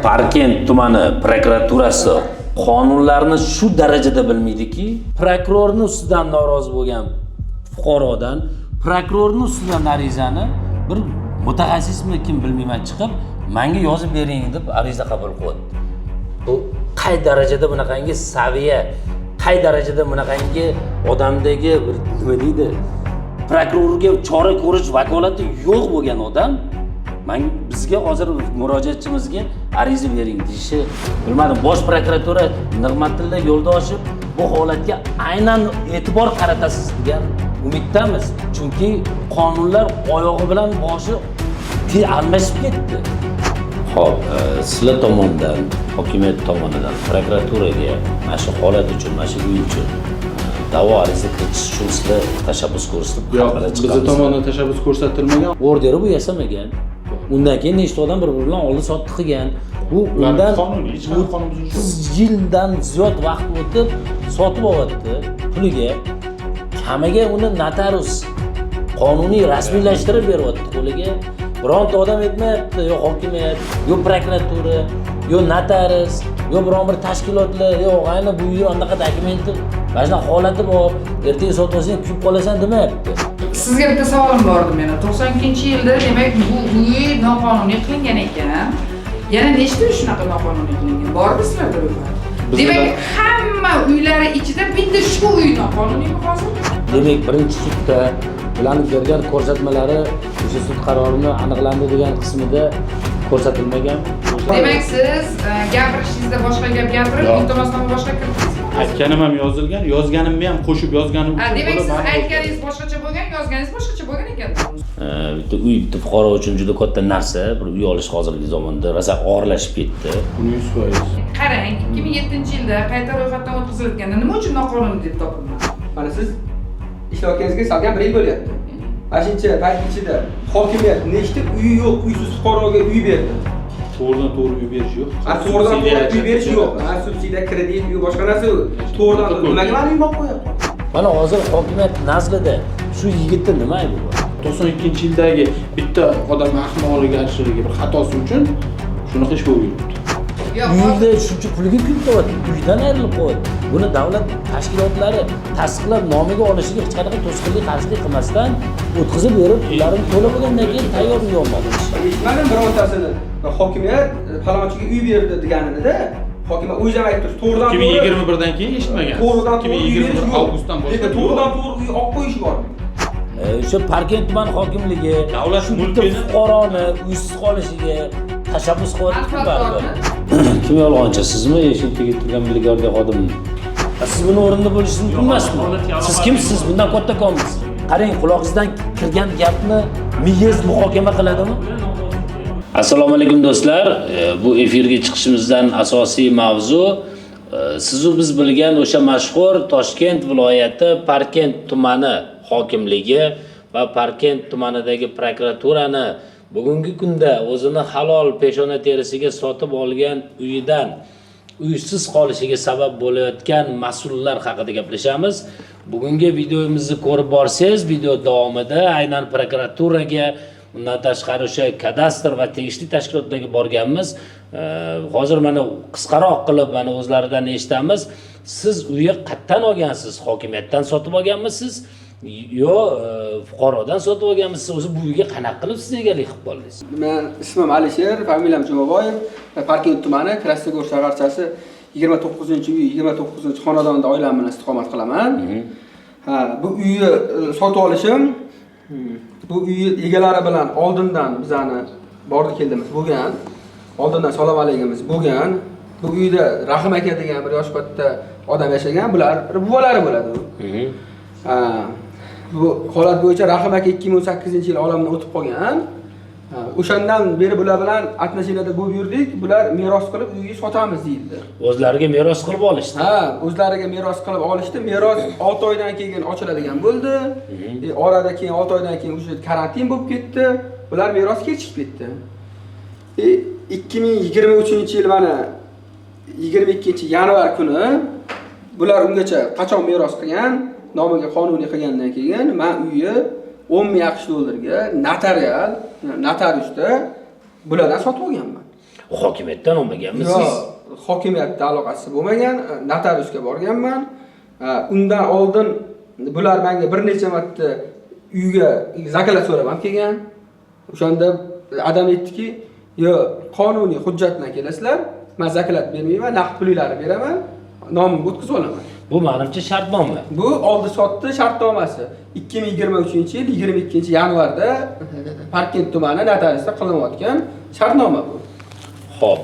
Parkent tumani prokuraturasi qonunlarni shu darajada bilmaydiki, prokurorning ustidan norozi bo'lgan fuqarodan prokurorning ustidan arizani bir mutaxassismi kim bilmayman chiqib, menga yozib bering deb ariza qabul qildi. Bu qay darajada bunaqangi saviya, qay darajada bunaqangi odamdagi bir nima deydi? Prokurorga chora ko'rish vakolati yo'q bo'lgan odam bizga hozir murojaatchimizga ariza bering deyishi, bilmadim. Bosh prokuratura Nig'matilla Yo'ldoshev bu holatga aynan e'tibor qaratasiz degan umiddamiz. Chunki qonunlar oyog'i bilan boshi almashib ketdi. Xo'p, sizlar tomonidan, hokimiyat tomonidan prokuraturaga mana shu holat uchun, mana shu uy uchun da'vo ariza kiritish uchun sizlar tashabbus ko'rsatib biz tomonidan tashabbus ko'rsatilmagan. Orderi bu yasamagan. Undan keyin nechta odam bir-biri bilan oldi-sotdi qilgan. Bu undan yildan ziyod vaqt o'tib sotib olyapti puliga. Kamiga uni notarius qonuniy rasmiylashtirib beryapti qo'liga. Bironta odam aytmayapti, yo hokimiyat, yo prokuratura, yo notarius, yo biron bir tashkilotlar, yo ayni bu yer anaqa dokumenti, mana holati bor, ertaga sotib olsang kuyib qolasan demayapti. Sizga bitta savolim bor edi meni. 92-yilda demak bu uy noqonuniy qilingan ekan. Yana nechta shunaqa noqonuniy qilingan? Bormi sizlarda ro'yxat? Demak, hamma uylari ichida bitta shu uy noqonuniymi hozir? Demak, birinchi sudda ularning bergan ko'rsatmalari o'sha sud qarorini aniqlandi degan qismida ko'rsatilmagan. Demak, siz gapirishingizda boshqa gap gapirib, iltimosnoma boshqa kiritdingiz. Aytganim ham yozilgan, yozganimni ham qo'shib yozganim. Demak, siz aytganingiz boshqacha bo'lgan, yozganingiz boshqacha bo'lgan ekan. Bitta uy bitta fuqaro uchun juda katta narsa, bir uy olish hozirgi zamonda rosa og'irlashib ketdi. 100%. Qarang, 2007-yilda qayta ro'yxatdan o'tkazilganda nima uchun noqonuniy deb topildi? Mana siz ishlayotganingizga salgan 1 yil bo'lyapti. Mana shuncha payt ichida hokimiyat nechta uyi yo'q, uysiz fuqaroga uy berdi? To'g'ridan to'g'ri uy berish yo'q. To'g'ridan to'g'ri uy berish yo'q. Subsidiya, kredit, uy boshqa narsa to'g'ridan nimaga mana uy olib qo'yapti? Mana hozir hokimiyat nazlida shu yigitni nima aybi bor? 92-yildagi bitta odam ahmoqligi arshligi bir xatosi uchun shunaqa ish bo'lib yuribdi. Uyda shuncha pulga kuyib qo'yadi, uydan ayrilib qo'yadi. Buni davlat tashkilotlari tasdiqlab nomiga olishiga hech qanaqa to'sqinlik qarshilik qilmasdan o'tkazib berib, ularni to'lab bo'lgandan keyin tayyor uy olmoqchi. Eshitmadim birontasini. Hokimiyat falonchiga uy berdi deganida, hokimiyat o'zi aytib turibdi. To'g'ridan 2021dan keyin eshitmagan. To'g'ridan 2021 avgustdan boshlab. To'g'ridan to'g'ri uy olib qo'yish bor. O'sha Parkent tuman hokimligi davlat mulkini fuqaroni uysiz qolishiga tashabbus qilyapti baribir. Kim yolg'onchi, sizmi yoki tegi turgan brigadir xodimmi? Siz buni o'rinda bo'lishingiz mumkin emasmi? Siz kimsiz? Bundan kattakonsiz. Qarang, quloqingizdan kirgan gapni miyangiz muhokama qiladimi? Assalomu alaykum do'stlar. Bu efirga chiqishimizdan asosiy mavzu siz u biz bilgan o'sha mashhur Toshkent viloyati Parkent tumani hokimligi va Parkent tumanidagi prokuraturani bugungi kunda o'zini halol peshona terisiga sotib olgan uyidan uysiz qolishiga sabab bo'layotgan mas'ullar haqida gaplashamiz. Bugungi videomizni ko'rib borsangiz, video davomida aynan prokuraturaga, undan tashqari o'sha kadastr va tegishli tashkilotlarga borganmiz. Hozir mana qisqaroq qilib mana o'zlaridan eshitamiz. Siz uyni qayerdan olgansiz? Hokimiyatdan sotib olganmisiz? Yo, fuqarodan sotib olganmisiz? O'zi bu uyga qanaqa qilib siz egalik qilib qoldingiz? Men ismim Alisher, familiyam Jumaboyev, Parkent tumani Krasnogor shaharchasi 29-uy, 29-xonadonda oilam bilan istiqomat qilaman. Bu uyni sotib olishim bu uy egalari bilan oldindan bizani bordi keldimiz bo'lgan. Oldindan salom alaykumimiz bo'lgan. Bu uyda Rahim aka degan bir yosh katta odam yashagan. Bular buvalari bo'ladi. Bu holat bo'yicha Rahim aka 2018-yil olamdan o'tib qolgan. O'shandan beri bular bilan atnashiyada bo'lib yurdik. Bular meros qilib uyni sotamiz deydi. O'zlariga meros qilib olishdi. O'zlariga meros qilib olishdi. Meros 6 oydan keyin ochiladigan bo'ldi. Orada keyin 6 oydan keyin o'sha karantin bo'lib ketdi. Bular meros kechib ketdi. 2023-yil mana 22-yanvar kuni bular ungacha qachon meros qilgan, nomiga qonuniy qilgandan keyin men uyni 10 ming AQSh dollarga notariusda bulardan sotib olganman. Hokimiyatdan olmaganmisiz? Yo'q, hokimiyatda aloqasi bo'lmagan, notariusga borganman. Undan oldin bular menga bir necha marta uyga zakalat so'rab ham kelgan. O'shanda adam aytdiki, "Yo'q, qonuniy hujjat bilan kelasizlar. Men zakalat bermayman, naqd pullarni beraman, nomimni o'tkazib olaman." Bu menimcha shartnoma. Bu oldi sotdi shartnomasi 2023-yil 22 yanvarda Parkent tumani notariusda qilinayotgan shartnoma bu. Xo'p,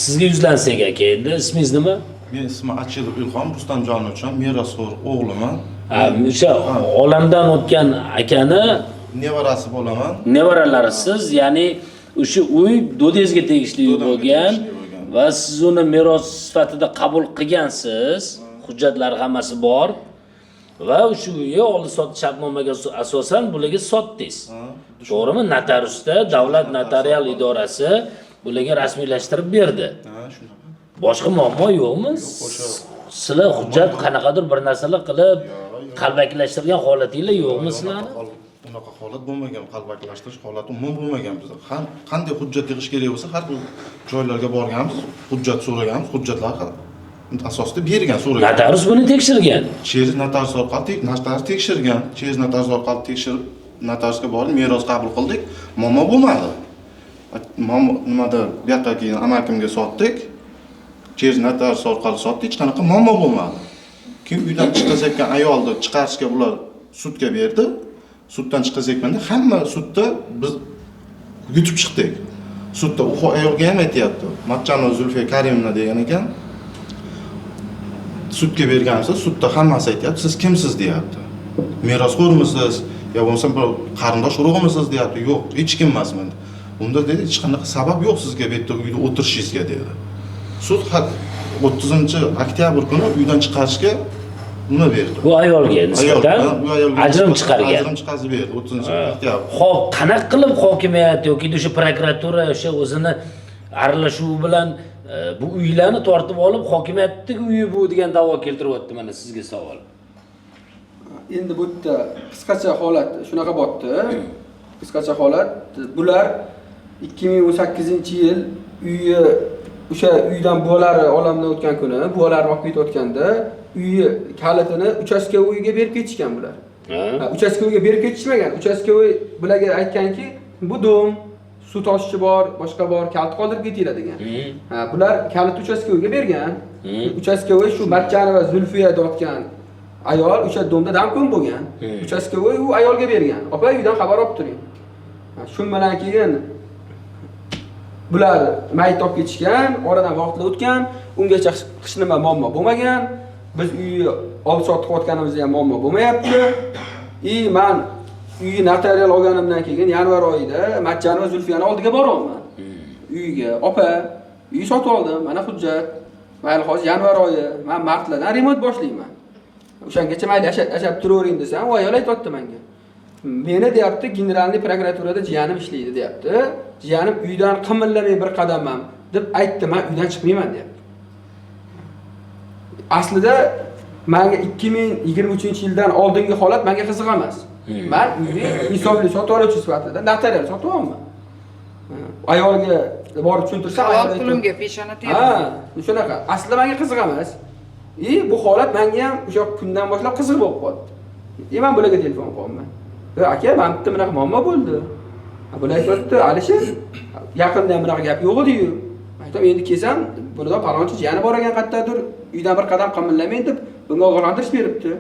sizga yuzlansak aka, endi ismingiz nima? Men ismim Achilov Ilhom Rustamjonovich, merosxo'r o'g'liman. O'sha olamdan o'tgan akani Nevarasi bo'laman. nevaralarisiz, ya'ni o'sha uy dodezga tegishli uy Dodamga bo'lgan tegishli bo'lgan. va siz uni meros sifatida qabul qilgansiz. Hujjatlari hammasi bor. Va o'sha uyni oldi sotdi shartnomaga asosan bularga sotdingiz. To'g'rimi? Notariusda davlat notarial idorasi bularga rasmiylashtirib berdi. Shunaqa. Boshqa muammo yo'qmi? Sizlar hujjat qanaqadir bir narsalar qilib qalbakilashtirgan holatinglar yo'qmi sizlarni? Unaqa holat bo'lmagan, qalbakilashtirish holati umuman bo'lmagan bizda. Qanday hujjat yig'ish kerak bo'lsa, har bir joylarga borganmiz, hujjat so'raganmiz, hujjatlar asosida bergan so'ragan. Notarius buni tekshirgan. Cheris notarius orqali notarius tekshirgan. Cheris notarius orqali tekshirib, notariusga borib, meros qabul qildik. Muammo bo'lmadi. Nimada bu yoqqa keyin amakimga sotdik. Cheris notarius orqali sotdik, hech qanaqa muammo bo'lmadi. Keyin uydan chiqazayotgan ayolni chiqarishga ular sudga berdi. Suddan chiqazayotganda hamma sudda biz yutib chiqdik. Sudda u ayolga ham aytayapti. Matchanova Zulfiya Karimovna degan ekan. Sudga bergansiz, sudda hammasi aytayapti. Siz kimsiz deyapti. Merosxo'rmisiz? Yo bo'lmasa bir qarindosh urug'imisiz deyapti. Yo'q, hech kim emasman. Unda dedi, hech qanaqa sabab yo'q sizga bu yerda uyda o'tirishingizga dedi. Sud 30-oktyabr kuni uydan chiqarishga nima berdi? Bu ayolga nisbatan ajrim chiqargan. Ajrim chiqazib berdi 30-oktyabr. Xo'p, qanaqa qilib hokimiyat yoki o'sha prokuratura o'sha o'zini aralashuvi bilan bu uylarni tortib olib hokimiyatning uyi bu degan da'vo keltiryapti, mana sizga savol. Endi bu yerda qisqacha holat shunaqa bo'pti. Qisqacha holat bular 2018-yil uyi o'sha uydan buvalari olamdan o'tgan kuni, buvalarni olib ketayotganda uyi kalitini uchastkovoyga berib ketishgan bular. Uchastkovoyga berib ketishmagan. Uchastkovoy bularga aytganki, bu dom suv toshichi bor, boshqa bor, kalit qoldirib ketinglar degan. Bular kalit uchastkovoyga bergan. Uchastkovoy shu Matchanova Zulfiya deyotgan ayol o'sha domda damkon bo'lgan. Uchastkovoy u ayolga bergan. Opa uydan xabar olib turing. Shu bilan keyin bular mayit olib ketishgan, oradan vaqtlar o'tgan, ungacha hech nima muammo bo'lmagan. Biz uyni olib sotib qilayotganimizda ham muammo bo'lmayapti. Men uyni notarial olganimdan keyin yanvar oyida Matchanova Zulfiyani oldiga boryapman. Uyga, opa, uy sotib oldim, mana hujjat. Mayli hozir yanvar oyi, men martlardan remont boshlayman. O'shangacha mayli yashab turavering desam, u ayol aytibdi menga. Meni deyapti, generalniy prokuraturada jiyanim ishlaydi deyapti. Jiyanim uydan qimillamay bir qadam ham deb aytdi, men uydan chiqmayman deyapti. Aslida menga 2023-yildan oldingi holat menga qiziq emas. Men uyni insonli sotib oluvchi sifatida notarial sotib olman. Ayolga borib tushuntirsam, halol pulimga peshona terib. Shunaqa. Aslida menga qiziq emas. Bu holat menga ham o'sha kundan boshlab qiziq bo'lib qoldi. Men bularga telefon qilaman. Aka, men bitta bunaqa muammo bo'ldi. Bular aytibdi, Alisher, yaqinda ham bunaqa gap yo'q edi-yu. Aytdim, endi kelsam, bundan palonchi jiyani bor ekan qayerdadir, uydan bir qadam qimillamay deb bunga ogohlantirish beribdi.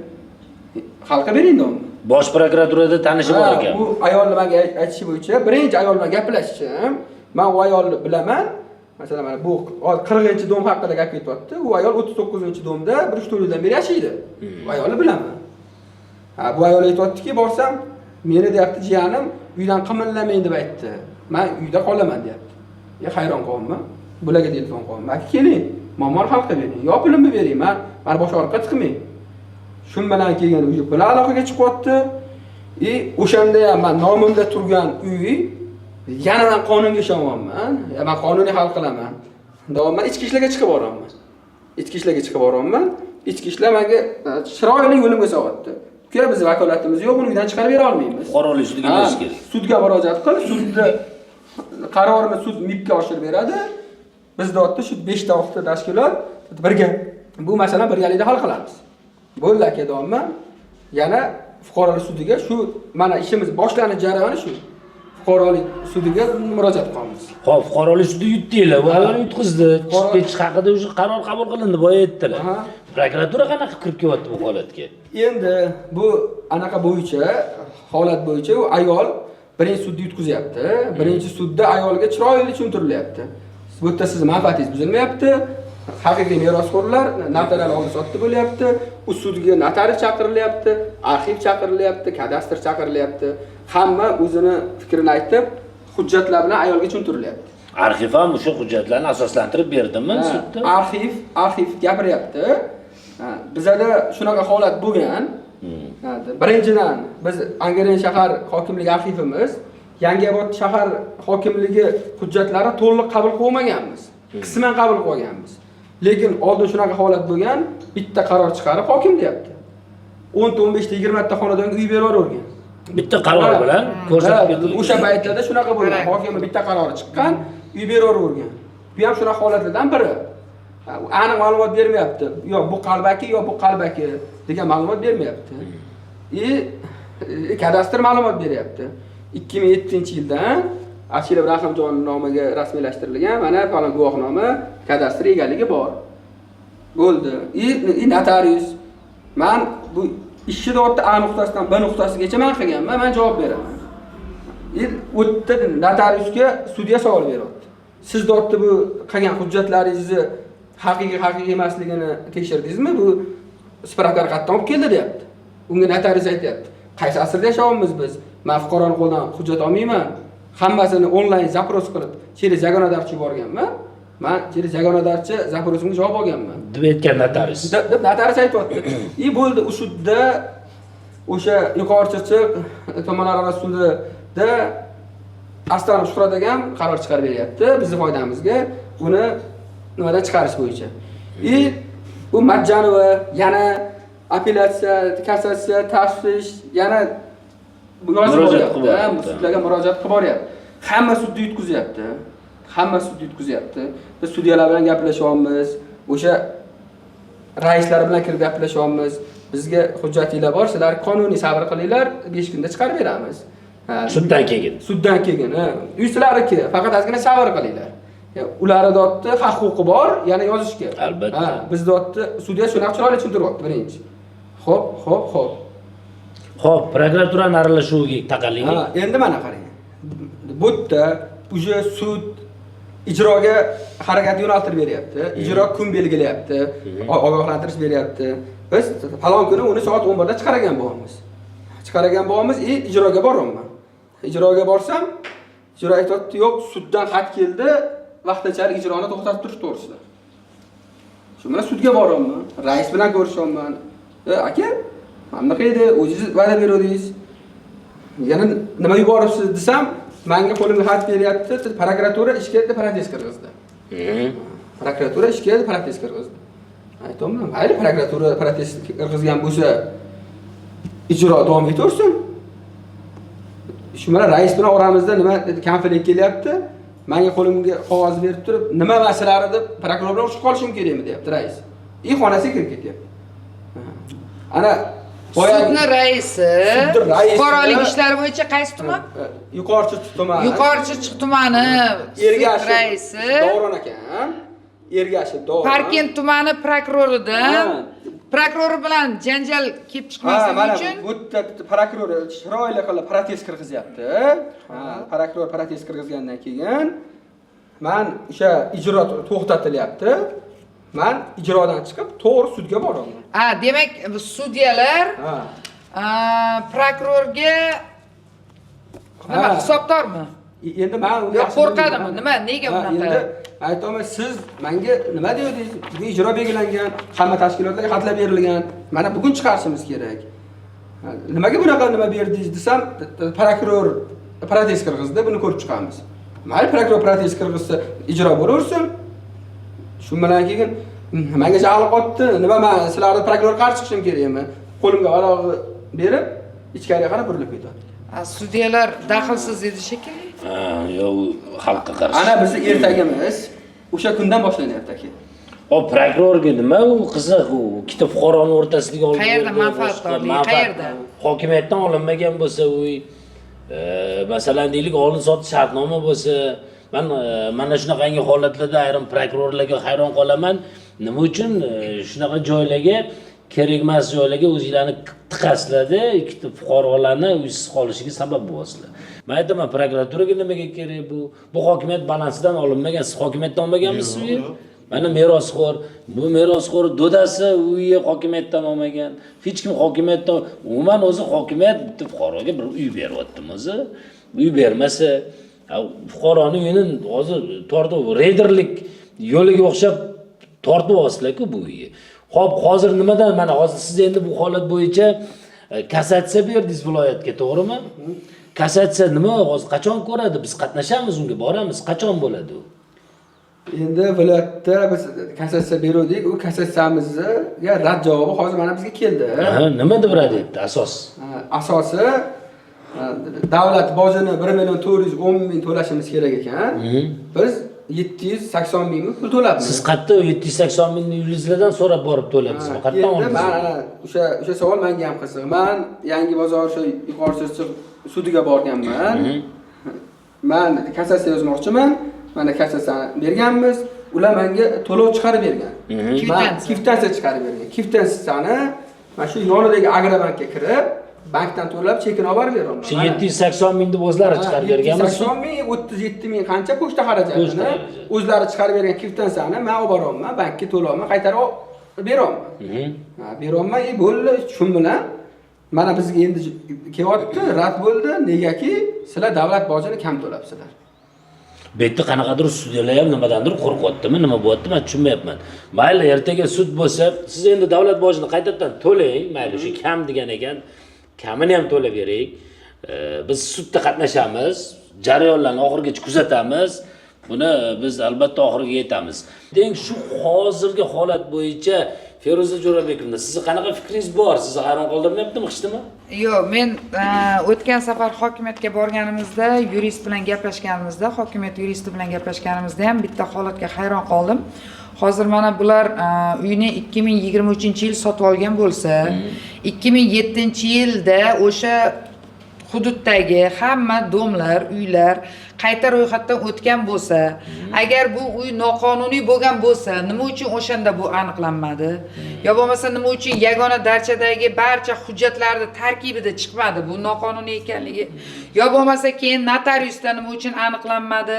Xalqqa bering uni. Bosh prokuraturada tanishi bor ekan. Bu ayolni menga aytishi bo'yicha birinchi ayol bilan gaplashishim. Men u ayolni bilaman. Masalan, mana bu 40-dom haqida gap ketyapti. U ayol 39-domda 1-4 yildan beri yashaydi. Bu ayolni bilaman. Bu ayol aytibdi-ki, borsam, meni deyapti jiyanim uydan qimillamang deb aytdi. Men uyda qolaman deyapti. Hayron qoldim. Bularga telefon qilaman. Aka keling, muammoni hal qilib bering. Yo pulimni bering. Men bosh orqa chiqmay. Shun bilan keyin uy bilan aloqaga chiqyapti. O'shanda ham men nomimda turgan uy yana men qonunga ishonaman. Men qonuniy hal qilaman. Davomman ichki ishlarga chiqib boraman. Ichki ishlarga chiqib boraman. Ichki ishlar menga chiroyli yo'limga solyapti. Uka, biz vakolatimiz yo'q, uni uydan chiqarib bera olmaymiz. Fuqarolik sudiga berish kerak. Sudga murojaat qil, sudda qarorini sud MIBga oshirib beradi. Biz deyapti shu 5 ta 6 ta tashkilot birga bu masalani birgalikda hal qilamiz. Bo'ldi aka deyapman. Yana fuqarolik sudiga shu mana ishimiz boshlanish jarayoni shu. Fuqarolik sudiga murojaat qilamiz. Xo'p, fuqarolik sudi yutdinglar, bu ayol yutqizdi. Chiqib ketish haqida o'sha qaror qabul qilindi, boya aytdilar. Prokuratura qanaqa kirib kelyapti bu holatga? Endi bu anaqa bo'yicha, holat bo'yicha u ayol birinchi sudda yutqizyapti. Birinchi sudda ayolga chiroyli tushuntirilyapti. Bu yerda siz manfaatingiz buzilmayapti. Haqiqiy merosxo'rlar notarial oldi-sotdi bo'lyapti. U sudga notariy chaqirilyapti, arxiv chaqirilyapti, kadastr chaqirilyapti. Hamma o'zini fikrini aytib, hujjatlar bilan ayolga tushuntirilyapti. Arxiv ham o'sha hujjatlarni asoslantirib berdimi sudda? Arxiv gapiryapti. Bizada shunaqa holat bo'lgan. Birinchidan biz Angren shahar hokimligi arxivimiz Yangiobod shahar hokimligi hujjatlari to'liq qabul qilmaganmiz. Qisman qabul qilganmiz. Lekin oldin shunaqa holat bo'lgan, bitta qaror chiqarib hokim deyapti. 10 ta 15 ta 20 ta xonadonga uy beravergan. Bitta qaror bilan ko'rsatib berdi. O'sha paytlarda shunaqa bo'lgan. Hokimning bitta qarori chiqqan, uy beravergan. Bu ham shunaqa holatlardan biri. Aniq ma'lumot bermayapti. Yo bu qalbaki, yo bu qalbaki degan ma'lumot bermayapti. Kadastr ma'lumot beryapti. 2007-yildan Ashir Rahimjon nomiga rasmiylashtirilgan, mana falon guvohnoma, kadastr egaligi bor. Bo'ldi. Notarius. Men bu ishni dotda A nuqtasidan B nuqtasigacha men qilganman, men javob beraman. O'tda notariusga sudya savol beryapti. Siz dotda bu qilgan hujjatlaringizni haqiqiy emasligini tekshirdingizmi? Bu spravkalar qayerdan olib keldi deyapti. Unga notarius aytayapti. Qaysi asrda yashayapmiz biz? Men fuqaroning qo'lidan hujjat olmayman. Hammasini onlayn zapros qilib, через zagonodarchi yuborganman. Men через zagonodarchi zaprosimga javob olganman. Deb aytgan notarius. Deb notarius aytibdi. Bo'ldi, u sudda o'sha yuqori chirchiq tomonlararo sudida Aslanov Shuhrat ham qaror chiqarib beryapti bizning foydamizga uni nimadan chiqarish bo'yicha. Bu Majjanova yana apellyatsiya, kassatsiya, tashvish yana murojaat qilib sudlarga murojaat qilib boryapti. Hamma sudda yutqizyapti. Biz sudyalar bilan gaplashyapmiz. O'sha raislar bilan kirib gaplashyapmiz. Bizga hujjatinglar bor, sizlar qonuniy sabr qilinglar, 5 kunda chiqarib beramiz. Suddan keyin. Uysilarniki, faqat ozgina sabr qilinglar. Ularning dotda haq-huquqi bor, yana yozishga. Albatta. Biz dotda sudya shunaqa chiroyli tushuntiryapti birinchi. Xo'p. Xo'p, prokuraturani aralashuviga taqalling. Endi mana qarang. Bu yerda uje sud ijroga harakat yo'naltirib beryapti. Ijro kun belgilayapti, ogohlantirish beryapti. Biz falon kuni uni soat 11 da chiqaragan bo'lamiz. Ijroga boraman. Ijroga borsam, ijro aytibdi, yo'q, suddan xat keldi, vaqtinchalik ijroni to'xtatib turish to'g'risida. Shu bilan sudga boraman, rais bilan ko'rishaman. Aka, qanaqa edi? O'zingiz va'da berdingiz. Yana nima yuboribsiz desam, menga qo'limga xat beryapti, prokuratura ishga protest kirgizdi. Prokuratura ishga protest kirgizdi. Aytdim, mayli, prokuratura protest kirgizgan bo'lsa, ijro davom etaversin. Shu bilan rais bilan oramizda nima konflikt kelyapti? Menga qo'limga qog'oz berib turib, nima masalasi deb prokuror bilan urushib qolishim kerakmi deyapti rais. Xonasiga kirib ketyapti. Ana sudni raisi, fuqarolik ishlari bo'yicha qaysi tuman? Yuqori Chirchiq tumani. Yuqori Chirchiq tumani Ergashev raisi. Davron ekan. Ergashev Davron. Parkent tumani prokuroridan prokuror bilan janjal kelib chiqmasligi uchun bu prokuror chiroyli qilib protest kirgizyapti. Prokuror protest kirgizgandan keyin men o'sha ijro to'xtatilyapti. Men ijrodan chiqib to'g'ri sudga boraman. Demak, sudyalar prokurorga nima hisobdormi? Endi men uni qo'rqadimi? Nega unaqa? Endi aytaman, siz menga nima dedingiz? Bu ijro belgilangan, hamma tashkilotlarga xatlar berilgan. Mana bugun chiqarishimiz kerak. Nimaga bunaqa nima berdingiz desam, prokuror protest kirgizdi, buni ko'rib chiqamiz. Mayli, prokuror protest kirgizsa, ijro bo'laversin. Shu bilan keyin menga jahli qotdi. Nima, men sizlarga prokuror qarshi chiqishim kerakmi? Qo'limga olog'i berib, ichkariga qarab burilib ketadi. Sudyalar daxlsiz edi shekilli. Yo'q, xalqqa qarshi. Ana bizni ertagimiz. o'sha kundan boshlanyapti aka. Hop, prokurorga nima u qiziq u ikkita fuqaroni o'rtasidagi olib Qayerda manfaatdorlik, qayerda? Hokimiyatdan olinmagan bo'lsa, masalan deylik, olin-sotish shartnoma bo'lsa, men mana shunaqangi holatlarda ayrim prokurorlarga hayron qolaman. Nima uchun shunaqa joylarga, kerak emas joylarga o'zinglarni tiqasladi, ikkita fuqarolarni uysiz qolishiga sabab bo'lasizlar. Men aytaman, prokuraturaga nimaga kerak bu? Bu hokimiyat balansidan olinmagan, siz hokimiyatdan olmaganmisiz? Mana merosxo'r, bu merosxo'r dodasi uyi hokimiyatdan olmagan. Hech kim hokimiyatdan, umuman o'zi hokimiyat bitta fuqaroga bir uy beryaptimi o'zi? Uy bermasa, fuqaroning uyini hozir tortib, reyderlik yo'liga o'xshab tortib olsizlar-ku bu uyni. Xo'p, hozir nimadan mana hozir siz endi bu holat bo'yicha kassatsiya berdingiz viloyatga, to'g'rimi? Kassatsiya nima hozir qachon ko'radi? Biz qatnashamiz, unga boramiz. Qachon bo'ladi u? Endi viloyatda biz kassatsiya berdik, u kassatsiyamizga rad javobi hozir mana bizga keldi. Nima deb rad etdi asos? Asosi davlat bojini 1.410.000 to'lashimiz kerak ekan. Biz 780 ming pul to'labmiz. Siz qayerda 780 mingni uyingizlardan so'rab borib to'ladingizmi? Qayerdan oldingiz? Men o'sha savol menga ham qiziq. Men Yangi bozor o'sha yuqori Chirchiq sudiga borganman. Men kassatsiya yozmoqchiman. Mana kassatsiyani berganmiz. Ular menga to'lov chiqarib bergan. Kvittansiya chiqarib bergan. Kvittantsiyani mana shu yonidagi Agrobankka kirib, bankdan to'lab chekin olib beraman. Shu 780 ming deb o'zlari chiqarib berganmi? 780 ming, 37 ming qancha pochta xarajatini o'zlari chiqarib bergan kvittantsiyani men olib boraman, bankka to'lovman, qaytarib beraman. Beraman, bo'ldi, shu bilan mana bizga endi kelyapti, rad bo'ldi. Negaki sizlar davlat bojini kam to'labsizlar. Bu yerda qanaqadir sudyalar ham nimadandir qo'rqyaptimi, nima bo'lyapti, men tushunmayapman. Mayli, ertaga sud bo'lsa, siz endi davlat bojini qaytadan to'lang, mayli, shu kam degan ekan, kamini ham to'lab bering. Biz sudda qatnashamiz, jarayonlarni oxirigacha kuzatamiz. Buni biz albatta oxiriga yetamiz. Deng shu hozirgi holat bo'yicha Feruza Jo'rabekovna, sizning qanaqa fikringiz bor? Sizni hayron qoldirmayaptimi, hichdimi? Yo'q, men o'tgan safar hokimiyatga borganimizda, yurist bilan gaplashganimizda, hokimiyat yuristi bilan gaplashganimizda ham bitta holatga hayron qoldim. Hozir mana bular uyni 2023-yil sotib olgan bo'lsa, 2007-yilda o'sha hududdagi hamma domlar, uylar qayta ro'yxatdan o'tgan bo'lsa, agar bu uy noqonuniy bo'lgan bo'lsa, nima uchun o'shanda bu aniqlanmadi? Yo bo'lmasa nima uchun yagona darchadagi barcha hujjatlarning tarkibida chiqmadi bu noqonuniy ekanligi? Yo bo'lmasa keyin notariusda nima uchun aniqlanmadi?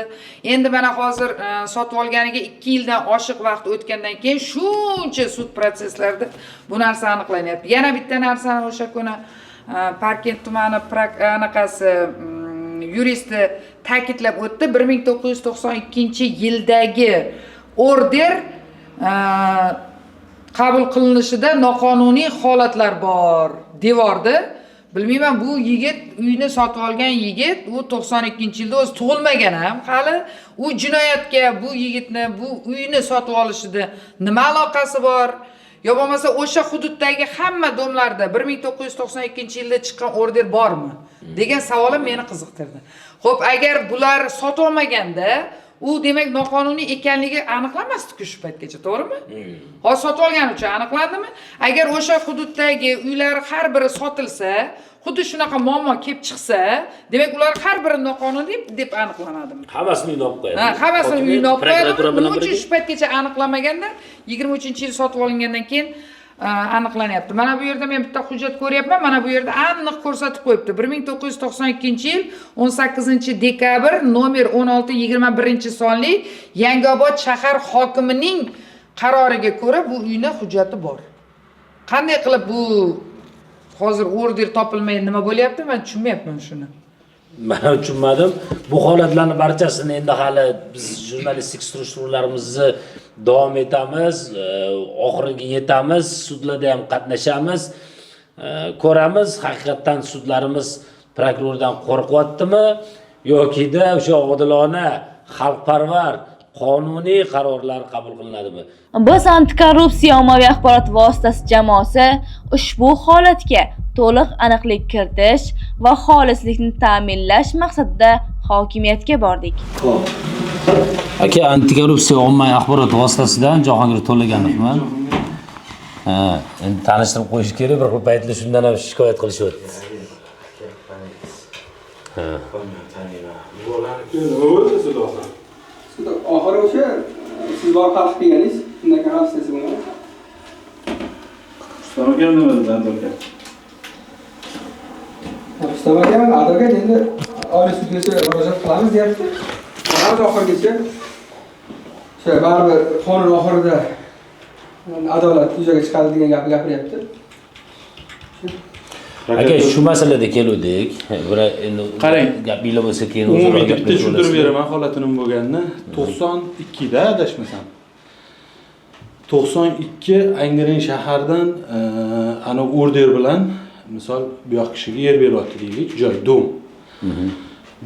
Endi mana hozir sotib olganiga 2 yildan oshiq vaqt o'tgandan keyin shuncha sud protsesslarida bu narsa aniqlanyapti. Yana bitta narsani o'sha kuni Parkent tumani anaqasi yuristi ta'kidlab o'tdi. 1992-yildagi order qabul qilinishida noqonuniy holatlar bor devordi. Bilmayman, bu yigit uyni sotib olgan yigit, u 92-yilda o'zi tug'ilmagan ham hali. U jinoyatga bu yigitni bu uyni sotib olishida nima aloqasi bor? Yo bo'lmasa o'sha hududdagi hamma domlarda 1992-yilda chiqqan order bormi degan savolim meni qiziqtirdi. Xo'p, agar bular sotib olmaganda, u demak noqonuniy ekanligi aniqlanmasdi-ku shu paytgacha, to'g'rimi? Hozir sotib olgani uchun aniqlandimi? Agar o'sha hududdagi uylar har biri sotilsa, xuddi shunaqa muammo kelib chiqsa, demak ular har biri noqonuniy deb aniqlanadimi? Hammasini uyni olib qo'yadi. Hammasini uyni olib qo'yadi. Nima uchun shu paytgacha aniqlanmaganda, 23-yil sotib olingandan keyin aniqlanyapti. Mana bu yerda men bitta hujjat ko'ryapman. Mana bu yerda aniq ko'rsatib qo'yibdi. 1992-yil 18-dekabr nomer 1621-sonli Yangiobod shahar hokimining qaroriga ko'ra bu uyning hujjati bor. Qanday qilib bu hozir order topilmay nima bo'lyapti? Men tushunmayapman shuni. Men tushunmadim. Bu holatlarni barchasini endi hali biz jurnalistik surishtiruvlarimizni davom etamiz, oxiriga yetamiz, sudlarda ham qatnashamiz, ko'ramiz, haqiqatan sudlarimiz prokurordan qo'rqyaptimi yoki-da o'sha odilona, xalqparvar, qonuniy qarorlar qabul qilinadimi? Biz antikorrupsiya ommaviy axborot vositasi jamoasi ushbu holatga to'liq aniqlik kiritish va xolislikni ta'minlash maqsadida hokimiyatga bordik. Xo'p. Aka, antikorrupsiya ommaviy axborot vositasidan Jahongir To'laganovman. Endi tanishtirib qo'yish kerak, bir xil paytlar shundan ham shikoyat qilishyapti. Oxiri o'sha siz bor xalq deganingiz, undan keyin xalq siz bo'ladi. Ustamaga nima dedi advokat? Ustamaga advokat endi oliy sudgacha murojaat qilamiz deyapti. Qaror oxirigacha o'sha baribir qonun oxirida adolat yuzaga chiqadi degan gapni gapiryapti. Aka, shu masalada keluvdik. Endi Qarang. gapinglar bo'lsa keyin Umumiy bitta tushuntirib beraman holatini bo'lganini. 92 da adashmasam. 92 Angren shahardan ana order bilan misol bu yoq kishiga yer beryapti deylik, joy, dom.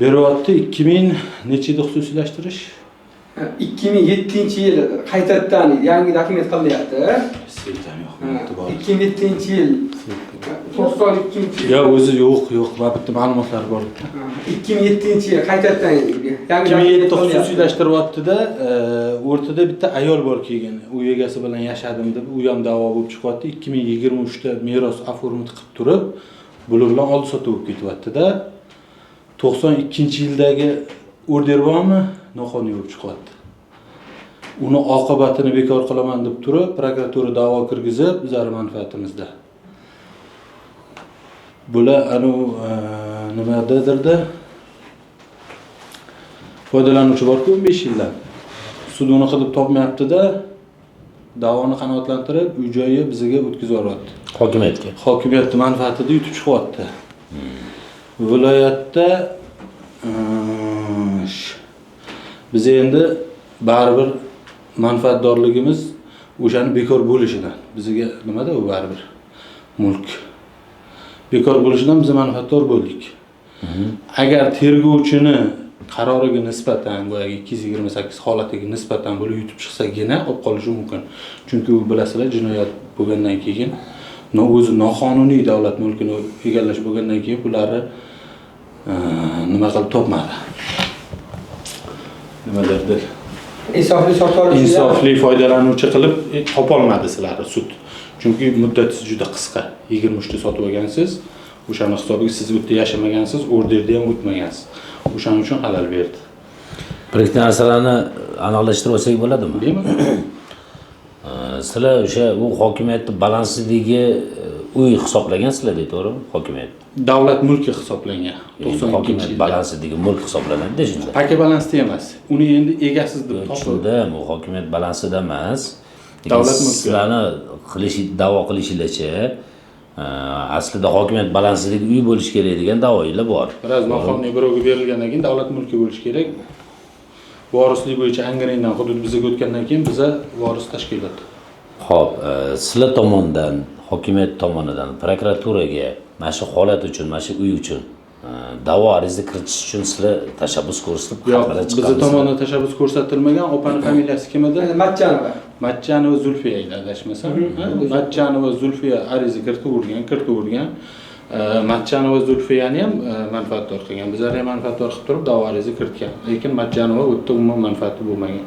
Beryapti 2000 necha yilda xususiylashtirish? 2007-yil qaytadan yangi dokument qilyapti. Seytan yo'q. 2007-yil 92-yil. Ya o'zi yo'q, va bitta ma'lumotlar bor. 2007-yil qaytadan yangi 2007 xususiylashtiryapti-da, o'rtada bitta ayol bor kelgan. Uy egasi bilan yashadim deb, u ham da'vo bo'lib chiqyapti. 2023 da meros oformit qilib turib, bular bilan oldi sotib bo'lib ketyapti-da. 92-yildagi order bormi? Noqonuniy bo'lib chiqyapti. Uni oqibatini bekor qilaman deb turib, prokuratura da'vo kirgizib, bizlar manfaatimizda. Bular nimadirda foydalanuvchi bor-ku 15 yildan. Sud uni qilib topmayapti-da, da'voni qanoatlantirib, uy-joyi bizga o'tkazib yuboryapti. hokimiyatga. Hokimiyatning manfaatida yutib chiqyapti. Viloyatda biz endi baribir manfaatdorligimiz o'shani bekor bo'lishidan. Bizga nimada u baribir mulk bekor bo'lishidan biz manfaatdor bo'ldik. Agar tergovchini qaroriga nisbatan boyagi 228 holatiga nisbatan bo'lib yutib chiqsagina olib qolishi mumkin. Chunki u bilasizlar, jinoyat bo'lgandan keyin o'zi noqonuniy davlat mulkini egallash bo'lgandan keyin ularni nima qilib topmadi. Nimadir? Insofli foydalanuvchi qilib topolmadi sizlarni sud. Chunki muddatingiz juda qisqa. 23 ta sotib olgansiz, o'shani hisobiga siz u yerda yashamagansiz, orderda ham o'tmagansiz. O'shaning uchun xalal berdi. Bir ikki narsalarni aniqlashtirib olsak bo'ladimi? Bemalol. Sizlar o'sha u hokimiyatning balandligi uy hisoblagansizlar-da, to'g'rimi? Hokimiyat. Davlat mulki hisoblangan. 92-yilda. Balandligi mulk hisoblanadi-da shunda. Paka balansda emas. Uni endi egasiz deb topildi. Shunda u hokimiyat balansida emas. Davlat mulki. Sizlarni da'vo qilishinglarcha aslida hokimiyat balandligi uy bo'lishi kerak degan da'voinglar bor. Biroz noqonuniy birovga berilgandan keyin davlat mulki bo'lishi kerak. Vorislik bo'yicha Angrendan hudud bizga o'tgandan keyin biza voris tashkilot. Xo'p, sizlar tomonidan, hokimiyat tomonidan prokuraturaga mana shu holat uchun, mana shu uy uchun da'vo ariza kiritish uchun sizlar tashabbus ko'rsatib xabarlar chiqardingizlar. Bizning tomonidan tashabbus ko'rsatilmagan. Opani familiyasi kim edi? Matchanova. Matchanova Zulfiya edi, adashmasam. Matchanova Zulfiya ariza kiritib Matchanova Zulfiyani ham manfaatdor qilgan. Bizlar ham manfaatdor qilib turib da'vo ariza kiritgan. Lekin Matchanova u yerda umuman manfaati bo'lmagan.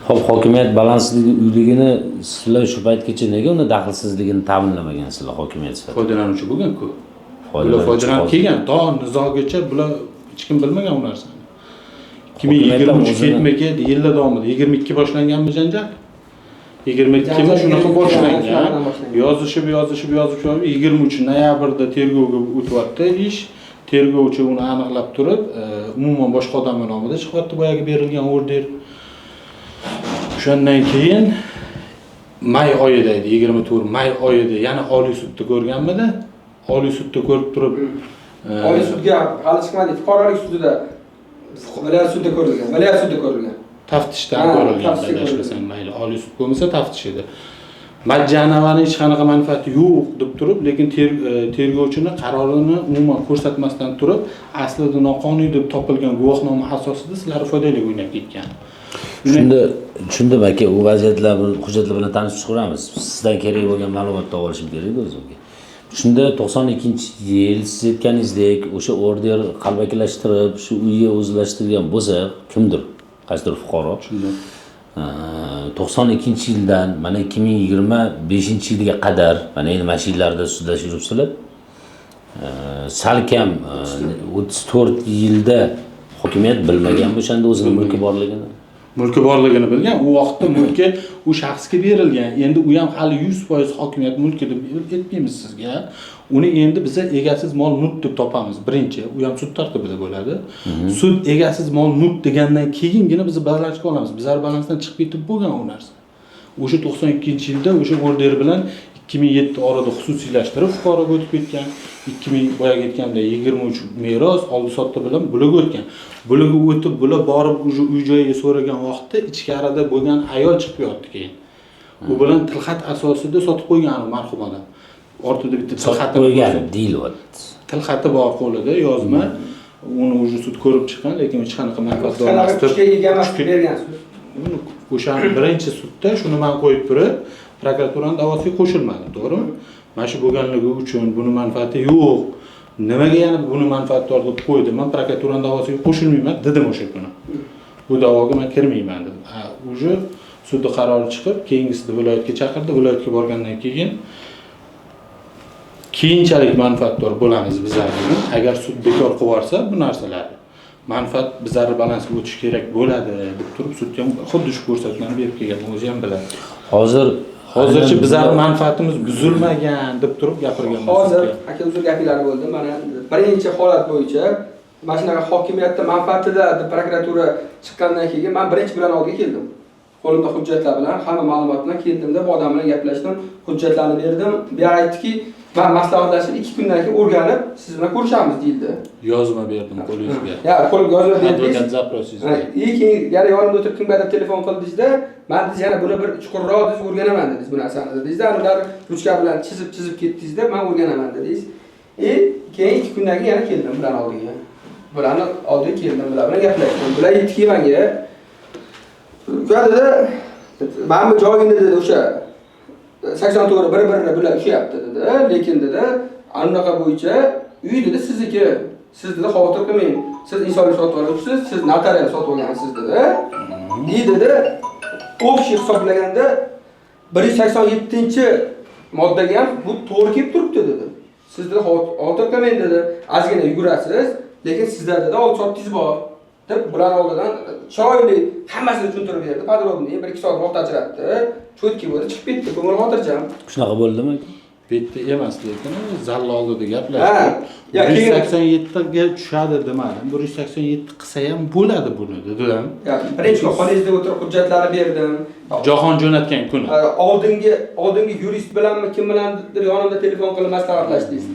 Xo'p, hokimiyat balandligi uyligini sizlar shu paytgacha nega uni daxlsizligini ta'minlamagansizlar hokimiyat sifatida? Foydalanuvchi bo'lgan-ku. Bular foydalanib kelgan, to nizogacha bular hech kim bilmagan u narsani. 2023 ketma-ket yillar davomida 22 boshlanganmi janjal? 22 mi shunaqa boshlangan. Yozishib 23 noyabrda tergovga o'tyapti ish. Tergovchi uni aniqlab turib, umuman boshqa odam nomiga chiqyapti boyagi berilgan order. Shundan keyin may oyida edi, 24 may oyida yana Oliy sudda ko'rganmidi? Oliy sudda ko'rib turib, Oliy sudga hali chiqmadi, fuqarolik sudida viloyat sudida ko'rilgan. Taftishdan ko'rilgan, adashmasam mayli. Oliy sud bo'lmasa taftish edi. Majjanovaning hech qanaqa manfaati yo'q deb turib, lekin tergovchini qarorini umuman ko'rsatmasdan turib, aslida noqonuniy deb topilgan guvohnoma asosida sizlar foydali o'ynab ketgan. Tushundim aka, u hujjatlar bilan tanishib chiqamiz. Sizdan kerak bo'lgan ma'lumotni olishim kerak o'zimga. Shunda 92-yil siz aytganingizdek o'sha order qalbakilashtirib, shu uyga o'zlashtirgan bo'lsa, kimdir? qaysidir fuqaro. 92-yildan mana 2025-yilga qadar mana endi mashinlarda sudlash yuribsizlar. Salkam 34 yilda hokimiyat bilmagan o'shanda o'zining mulki borligini. Mulki borligini bilgan, u vaqtda mulki u shaxsga berilgan. Endi u ham hali 100% hokimiyat mulki deb aytmaymiz sizga. Uni endi biz egasiz mol mulk deb topamiz. Birinchi, u ham sud tartibida bo'ladi. Sud egasiz mol mulk degandan keyingina biz balansga olamiz. Bizlar balansdan chiqib ketib bo'lgan u narsa. O'sha 92-yilda o'sha order bilan 2007 orada xususiylashtirib fuqaroga o'tib ketgan. 2000 boyaga aytganda 23 meros oldi sotdi bilan bularga o'tgan. Bularga o'tib, bular borib uy joyiga so'ragan vaqtda ichkarida bo'lgan ayol chiqib yotdi keyin. U bilan tilxat asosida sotib qo'ygan marhum odam. Ortida bitta tilxati qo'ygan deyilyapti. Tilxati bor qo'lida yozma. Uni o'zi sud ko'rib chiqqan, lekin hech qanaqa manfaatdor emas. bergan sud. O'sha birinchi sudda shuni men qo'yib turib, prokuraturaning da'vosiga qo'shilmadi, to'g'rimi? Mana shu bo'lganligi uchun buni manfaati yo'q. Nimaga yana buni manfaatdor deb qo'ydi? Men prokuraturaning da'vosiga qo'shilmayman dedim o'sha kuni. Bu da'voga men kirmayman dedim. O'sha sudda qarori chiqib, keyingisida viloyatga chaqirdi. Viloyatga borgandan keyin keyinchalik manfaatdor bo'lamiz bizlar. Agar sud bekor qilib yuborsa bu narsalarni manfaat bizlar balansga o'tish kerak bo'ladi deb turib sudga xuddi shu ko'rsatmani berib kelgan, o'zi ham biladi. Hozircha bizlar manfaatimiz buzilmagan deb turib gapirgan. Hozir aka uzr gapinglar bo'ldi. Mana birinchi holat bo'yicha mana shunaqa hokimiyatda manfaatida deb prokuratura chiqqandan keyin men birinchi bilan oldiga keldim. Qo'limda hujjatlar bilan, hamma ma'lumot bilan keldimda bu odam bilan gaplashdim, hujjatlarni berdim. Bu aytdiki, men maslahatlashib 2 kundan keyin o'rganib siz bilan ko'rishamiz deyildi. Yozma berdim qo'lingizga. Ya, qo'limga yozma berdim. Advokat zaprosingizga. Keyin yana yonimda o'tirib kimgadir telefon qildingizda, men biz yana buni bir chuqurroq biz o'rganaman dedingiz bu narsani dedingiz. Ular ruchka bilan chizib ketdingizda, men o'rganaman dedingiz. Keyin 2 kundan keyin yana keldim bilan oldiga. Bularni oldiga keldim, bular bilan gaplashdim. Bular yetib kelmanga. Ularda men bu joyingda dedi o'sha 80 to'g'ri bir-birini bilan ushyapti dedi. Lekin dedi, anaqa bo'yicha uy dedi sizniki. Siz dedi xavotir qilmang. Siz insonlik sotib olibsiz, siz notarial sotib olgansiz dedi. Dedi, общий hisoblaganda 187-moddaga ham bu to'g'ri kelib turibdi dedi. Siz dedi xavotir qilmang dedi. Ozgina yugurasiz, lekin sizda dedi oldi-sotdingiz bor. deb bular oldidan chiroyli hammasini tushuntirib berdi. Podrobniy 1-2 soat vaqt ajratdi. Cho'tki bo'ldi, chiqib ketdi. Ko'ngil xotirjam. Shunaqa bo'ldimi? Bitta emas lekin zalla oldida gaplashdik. 187 ga tushadi demadim. 187 qilsa ham bo'ladi buni dedim. Birinchi xolingizni o'tirib hujjatlarni berdim. Jahon jo'natgan kuni. Oldingi yurist bilanmi kim bilandir yonimda telefon qilib maslahatlashdingiz.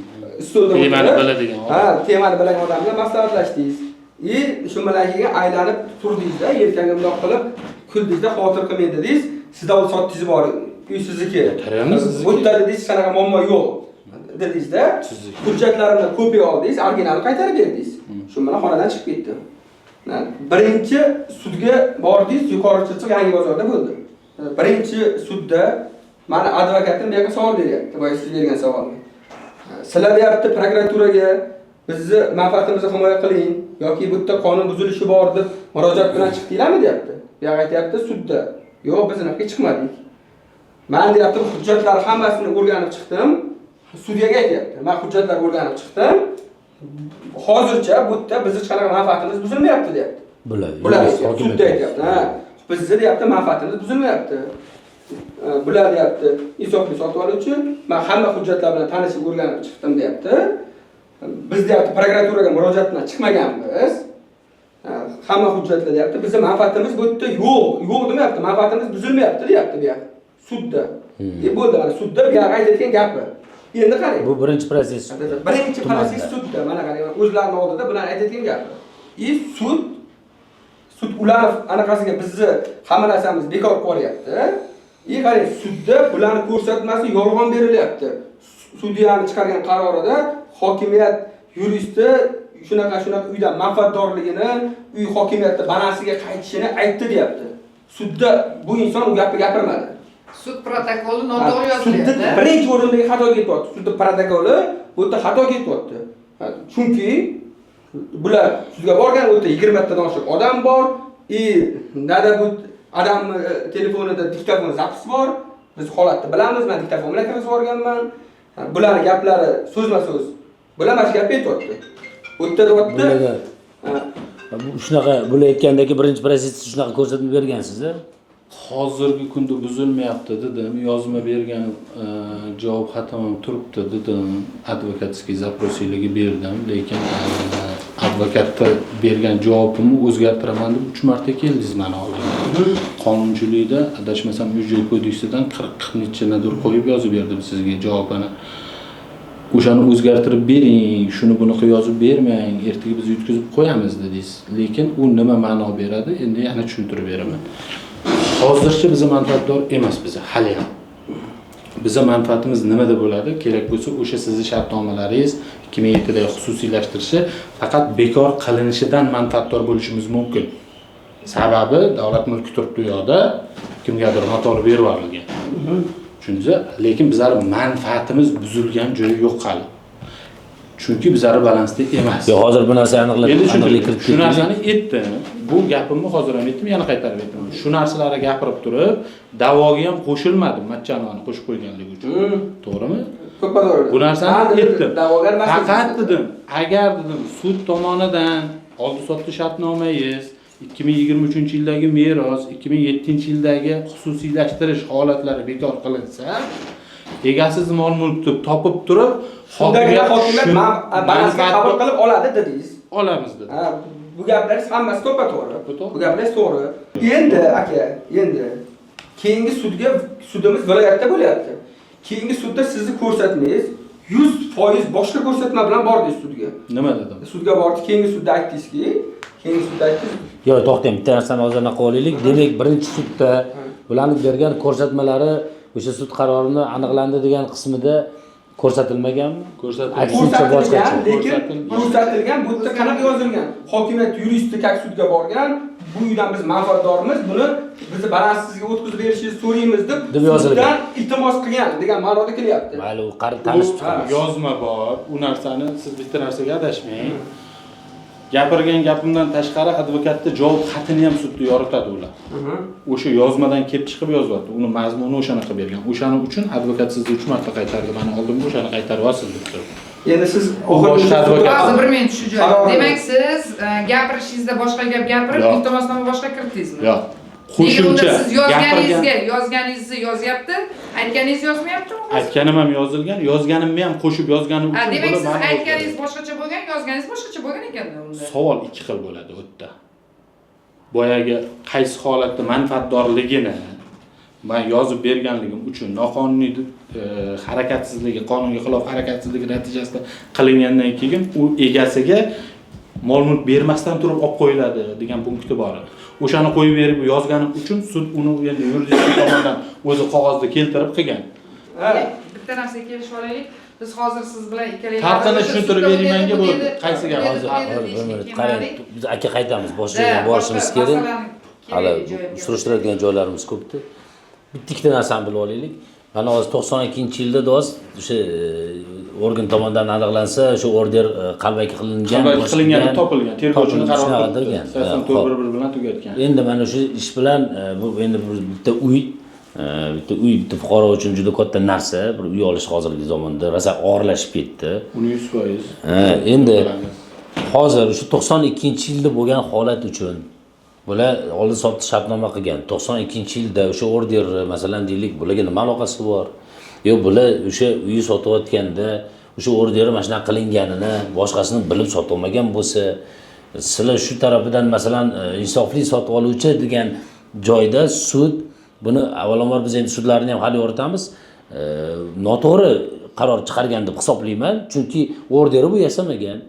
Stolda temani biladigan. Temani biladigan odam bilan maslahatlashdingiz. Shu bilan keyin aylanib turdingizda, yelkangga bundoq qilib kuldingizda, xotir qilmang dedingiz. Sizda o'z sotdingiz bor. Uy sizniki. Bu yerda dedingiz, qanaqa muammo yo'q dedingizda. Hujjatlarimni kopiya oldingiz, originalni qaytarib berdingiz. Shu bilan xonadan chiqib ketdim. Birinchi sudga bordingiz, yuqori chiqib Yangi bozorda bo'ldi. Birinchi sudda meni advokatim bu yerga savol beryapti, boya siz bergan savolga. Sizlar deyapti prokuraturaga bizni manfaatimizni himoya qiling yoki bu yerda qonun buzilishi bor deb murojaat bilan chiqdinglarmi deyapti. Bu yerga aytayapti sudda. Yo'q, biz unaqa chiqmadik. Men deyapti hujjatlar hammasini o'rganib chiqdim. Sudyaga aytayapti. Men hujjatlar o'rganib chiqdim. Hozircha bu yerda bizni hech qanaqa manfaatimiz buzilmayapti deyapti. Bular sudda aytayapti. Bizni deyapti manfaatimiz buzilmayapti. Bular deyapti insofli sotib oluvchi, men hamma hujjatlar bilan tanishib o'rganib chiqdim deyapti. Biz deyapti prokuraturaga murojaat bilan chiqmaganmiz. Hamma hujjatlar deyapti. Bizning manfaatimiz bu yerda yo'q demayapti. Manfaatimiz buzilmayapti deyapti bu yerda. Sudda. Bo'ldi, mana sudda bu yerga aytayotgan gapi. Endi qarang. Bu birinchi proses. Birinchi proses sudda. Mana qarang, o'zlarining oldida bilan aytayotgan gapi. Sud ular anaqasiga bizni hamma narsamiz bekor qo'yapti. Qarang, sudda bularni ko'rsatmasi yolg'on berilyapti. Sudyaning chiqargan qarorida hokimiyat yuristi shunaqa uydan manfaatdorligini, uy hokimiyatda balansiga qaytishini aytdi deyapti. Sudda bu inson u gapni gapirmadi. Sud protokoli noto'g'ri yozilyapti. Sudda birinchi o'rindagi xato ketyapti. Sudda protokoli bu yerda xato ketyapti. Chunki bular sudga borgan, u yerda 20 tadan oshiq odam bor. nada bu adam telefonida diktafon zapis bor. Biz holatni bilamiz. Men diktafon bilan kirgizib yuborganman. Bular gaplari so'zma-so'z. Bular mana shu gap aytyapti. O'ttiryapti. Bu shunaqa bo'layotgandagi birinchi pozitsiya shunaqa ko'rsatma bergansiz-a? Hozirgi kunda buzilmayapti dedim, yozma bergan javob xatim ham turibdi dedim, advokatskiy zaprosiylarga berdim, lekin advokatga bergan javobimni o'zgartiraman deb 3 marta keldingiz mana oldimga. Qonunchilikda adashmasam Uy-joy kodeksidan 40 nechadir qo'yib yozib berdim sizga javobini. O'shani o'zgartirib bering, shuni bunaqa yozib bermang, ertaga biz yutkazib qo'yamiz dedingiz. Lekin u nima ma'no beradi? Endi yana tushuntirib beraman. Hozircha biz manfaatdor emas biz hali ham. Bizning manfaatimiz nimada bo'ladi? Kerak bo'lsa o'sha sizning shartnomalaringiz 2007 da xususiylashtirishi faqat bekor qilinishidan manfaatdor bo'lishimiz mumkin. Sababi davlat mulki turibdi u yoqda, kimgadir noto'g'ri berib yuborilgan. Tushundingizmi? Lekin bizlar manfaatimiz buzilgan joyi yo'q hali. Chunki bizlar balansda emas. Yo, hozir bu narsa aniqlik kiritdik. Shu narsani aytdim. Bu gapimni hozir ham aytdim, yana qaytarib aytaman. Shu narsalarga gapirib turib, da'voga ham qo'shilmadim, Matchanovni qo'shib qo'yganligi uchun. To'g'rimi? To'g'ri. Bu narsani aytdim. Da'vogar emas. Faqat dedim, agar dedim sud tomonidan oldi-sotdi shartnomangiz 2023-yildagi meros, 2007-yildagi xususiylashtirish holatlari bekor qilinsa, egasiz mol-mulkni topib turib, shundagina hokimiyat balansga qabul qilib oladi dedingiz. Olamiz dedi. Bu gaplaringiz hammasi to'g'ri. Bu gaplaringiz to'g'ri. Endi aka, endi keyingi sudimiz viloyatda bo'lyapti. Keyingi sudda sizni ko'rsatmangiz 100% boshqa ko'rsatma bilan bordingiz sudga. Nima dedim? Sudga bordi, keyingi sudda aytdingizki, Yo, to'xtang, bitta narsani hozir anaqa olaylik. Demak, birinchi sudda bularning bergan ko'rsatmalari o'sha sud qarorini aniqlandi degan qismida ko'rsatilmaganmi? Ko'rsatilgan, lekin ko'rsatilgan, bu yerda qanaqa yozilgan? Hokimiyat yuristi kak sudga borgan, bu uydan biz manfaatdormiz, buni bizni balanssizga o'tkazib berishingizni so'raymiz deb suddan iltimos qilgan degan ma'noda kelyapti. Mayli, u qarib tanishib chiqamiz. Yozma bor. U narsani siz bitta narsaga adashmang. Gapirgan gapimdan tashqari advokatda javob xatini ham sudda yoritadi ular. O'sha yozmadan kelib chiqib yozyapti. Uni mazmuni o'shanaqa bergan. O'shaning uchun advokat sizni 3 marta qaytardi. Mana oldimga o'shani qaytarib olsin deb turibdi. Endi siz boshqa advokat. Hozir bir men shu joyda. Demak, siz gapirishingizda boshqa gap gapirib, iltimosnoma boshqa kiritdingizmi? Yo'q. Qo'shimcha siz yozganingizni yozyapti, aytganingizni yozmayaptimi? Aytganim ham yozilgan, yozganimni ham qo'shib yozganim uchun demak, siz aytganingiz boshqacha bo'lgan, yozganingiz boshqacha bo'lgan ekan-da unda. Savol ikki xil bo'ladi u yerda. Boyagi qaysi holatda manfaatdorligini men yozib berganligim uchun noqonuniy harakatsizligi, qonunga xilof harakatsizligi natijasida qilingandan keyin u egasiga mol-mulk bermasdan turib olib qo'yiladi degan punkti bor. O'shani qo'yib berib yozganim uchun sud uni endi yuridik tomonidan o'zi qog'ozda keltirib qilgan. Bitta narsaga kelishib olaylik. Biz hozir siz bilan ikkalangiz farqini tushuntirib beringmanga bo'ldi. Qaysi gap hozir? Qarang, biz aka qaytamiz, boshqa yerga borishimiz kerak. Hali surishtiradigan joylarimiz ko'pda. Bitta ikkita narsani bilib olaylik. Mana hozir 92-yilda do'st o'sha organ tomonidan aniqlansa, o'sha order qalbaki qilingani topilgan, tergovchining qarori qilgan. 8411 bilan tugatgan. Endi mana shu ish bilan bu endi bitta uy, bitta fuqaro uchun juda katta narsa, bir uy olish hozirgi zamonda rosa og'irlashib ketdi. Uni 100%. Endi hozir o'sha 92-yilda bo'lgan holat uchun bular oldi sotdi shartnoma qilgan. 92-yilda o'sha order masalan deylik, bularga nima aloqasi bor? Yo, bular o'sha uyni sotayotganda o'sha order mana shunday qilinganini boshqasini bilib sotolmagan bo'lsa, sizlar shu tarafidan masalan insofli sotib oluvchi degan joyda sud buni avvalambor biz endi sudlarni ham hali yoritamiz, noto'g'ri qaror chiqargan deb hisoblayman, chunki orderi bu yasamagan.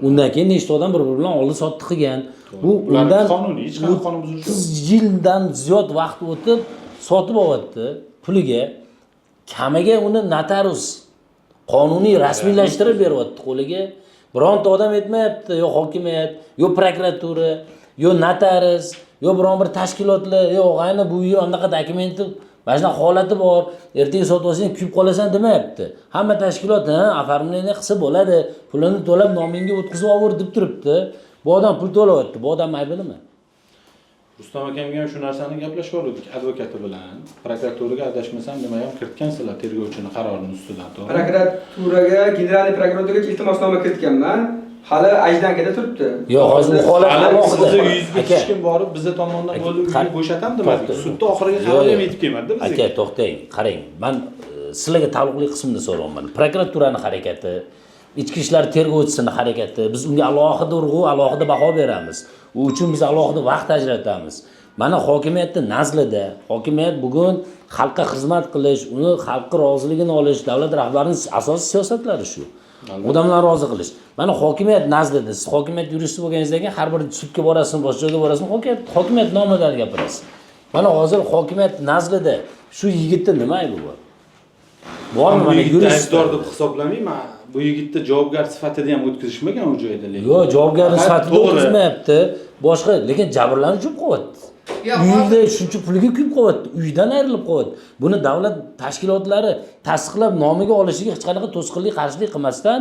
Undan keyin nechta odam bir-biri bilan oldi sotdi qilgan. Bu undan qonuniy, hech qanday qonun buzish yo'q. 30 yildan ziyod vaqt o'tib sotib olyapti puliga. Kamiga uni notarius qonuniy rasmiylashtirib beryapti qo'liga. Bironta odam aytmayapti, yo hokimiyat, yo prokuratura, yo notarius, yo biron bir tashkilotlar, yo ayni bu yer anaqa dokumenti, mana shunaqa holati bor, ertaga sotib olsang kuyib qolasan demayapti. Hamma tashkilot, oformleniya qilsa bo'ladi, pulini to'lab nomingga o'tkazib over deb turibdi. Bu odam pul to'layapti, bu odam aybinimi? Rustam akamga ham shu narsani gaplashib oldik advokati bilan. Prokuraturaga adashmasam nima ham kiritgansizlar tergovchini qarorini ustidan, to'g'ri? Prokuraturaga, general prokuraturaga iltimosnoma kiritganman. Hali ajdankada turibdi. Yo'q, hozir bu holat alohida. Sizni yuzga hech kim borib bizga tomonidan bo'lib uyni bo'shatam demadik. Sudda oxiriga qaror ham yetib kelmadi bizga. Aka, to'xtang, qarang. Men sizlarga taalluqli qismini so'rayman. Prokuraturani harakati, ichki ishlar tergovchisining harakati, biz unga alohida urg'u, alohida baho beramiz. U uchun biz alohida vaqt ajratamiz. Mana hokimiyatning nazlida, hokimiyat bugun xalqqa xizmat qilish, uni xalqning roziligini olish, davlat rahbarining asosiy siyosatlari shu. Odamlarni rozi qilish. Mana hokimiyat nazlida, siz hokimiyat yuristi bo'lganingizdan keyin har bir sudga borasiz, boshqa joyga borasiz, hokimiyat nomidan gapirasiz. Mana hozir hokimiyat nazlida shu yigitning nima aybi bor? Bormi mana yurist aybdor deb hisoblamayman. Bu yigitni javobgar sifatida ham o'tkazishmagan u joyda. Yo'q, javobgar sifatida o'tkazmayapti. Boshqa, lekin jabrlanuvchi qo'yapti. Uyda shuncha pulga kuyib qo'yapti, uydan ayrilib qo'yapti. Buni davlat tashkilotlari tasdiqlab nomiga olishiga hech qanaqa to'sqinlik, qarshilik qilmasdan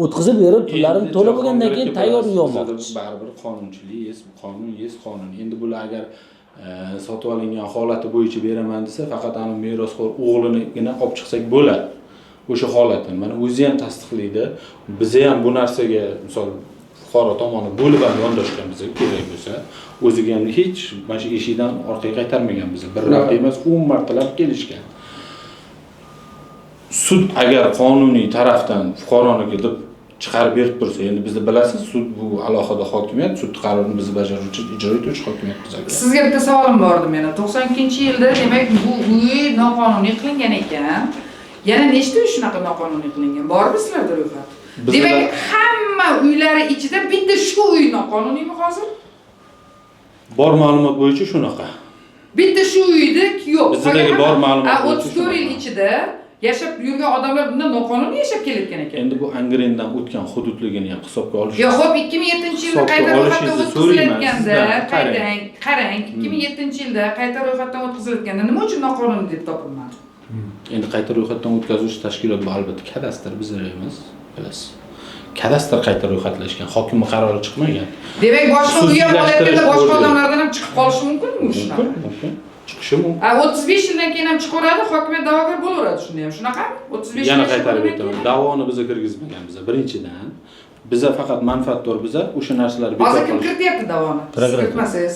o'tkazib berib, pullarini to'lab bo'lgandan keyin tayyor uy olmoqchi. Baribir qonunchilik, qonun. Endi bular agar sotib olingan holati bo'yicha beraman desa, faqat ana merosxo'r o'g'linigina olib chiqsak bo'ladi. O'sha holatni mana o'zi ham tasdiqlaydi. Biza ham bu narsaga, misol fuqaro tomoni bo'lib ham yondashgan bizga kerak bo'lsa, o'ziga ham hech mana shu eshikdan orqaga qaytarmagan bizni. Bir marta emas, 10 martalab kelishgan. Sud agar qonuniy tarafdan fuqaroniki deb chiqarib berib tursa, endi bizni bilasiz, sud bu alohida hokimiyat, sud qarorini biz bajaruvchi, ijro etuvchi hokimiyat bizga. Sizga bitta savolim bor edi meni. 92-yilda demak bu uy noqonuniy qilingan ekan. Yana nechta uy shunaqa noqonuniy qilingan? Bormi sizlarda ro'yxat? Demak, hamma uylari ichida bitta shu uy noqonuniymi hozir? Bor ma'lumot bo'yicha shunaqa. Bitta shu uyda yo'q. Bizdagi bor ma'lumot bo'yicha 34 yil ichida yashab yurgan odamlar bundan noqonuniy yashab kelayotgan ekan. Endi bu Angrendan o'tgan hududligini ham hisobga olish. Yo'q, xo'p 2007-yilda qayta ro'yxatdan o'tkazilayotganda, qarang, 2007-yilda qayta ro'yxatdan o'tkazilayotganda nima uchun noqonuniy deb topilmadi? Endi qayta ro'yxatdan o'tkazuvchi tashkilot bu albatta kadastr bizlar emas, bilasiz. Kadastr qayta ro'yxatlashgan, hokimning qarori chiqmagan. Demak, boshqa uy ham olayotganda boshqa odamlardan ham chiqib qolishi mumkinmi shunaqa? Mumkin. Chiqishi mumkin. 35 yildan keyin ham chiqaradi, hokimiyat da'vogar bo'laveradi shunda ham. Shunaqami? 35 yil. Yana qaytarib aytaman. Da'voni biza kirgizmaganmiz. Birinchidan biza faqat manfaatdor biza o'sha narsalarni bekor qilish. Hozir kim qilish. kirityapti da'voni?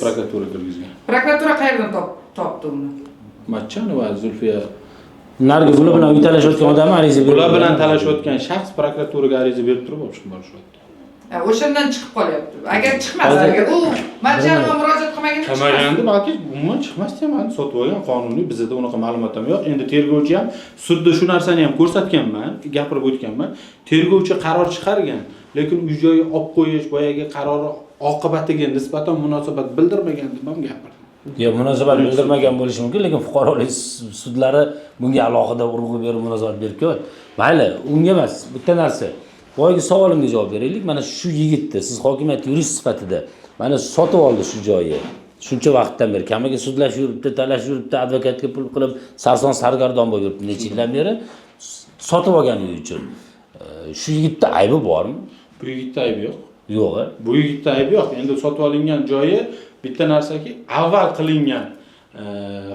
Prokuratura kirgizgan. Prokuratura qayerdan topdi uni? Matchanova Zulfiya narigi bular bilan uy talashayotgan odam ariza berdi. Bular bilan talashayotgan shaxs prokuraturaga ariza berib turib olib chiqib borishyapti. O'shandan chiqib qolyapti. Agar chiqmasa, agar u Matchanova murojaat qilmaganda balki umuman chiqmasdi ham, sotib olgan qonuniy, bizda unaqa ma'lumot ham yo'q. Endi tergovchi ham sudda shu narsani ham ko'rsatganman, gapirib o'tganman. Tergovchi qaror chiqargan, lekin uy joyi olib qo'yish, boyagi qarori oqibatiga nisbatan munosabat bildirmagan deb ham gapirdi. Yo'q, munosabat bildirmagan bo'lishi mumkin, lekin fuqarolik sudlari bunga alohida urg'u berib munosabat berib ko'yapti. Mayli, unga emas, bitta narsa. Boyagi savolimga javob beraylik. Mana shu yigitni siz hokimiyat yurist sifatida mana sotib oldi shu joyi. Shuncha vaqtdan beri kamiga sudlash yuribdi, talash yuribdi, advokatga pul qilib, sarson sargardon bo'lib yuribdi necha yildan beri sotib olgani uchun. Shu yigitda aybi bormi? Bu yigitda aybi yo'q. Yo'q. Bu yigitda aybi yo'q. Endi sotib olingan joyi bitta narsaki, avval qilingan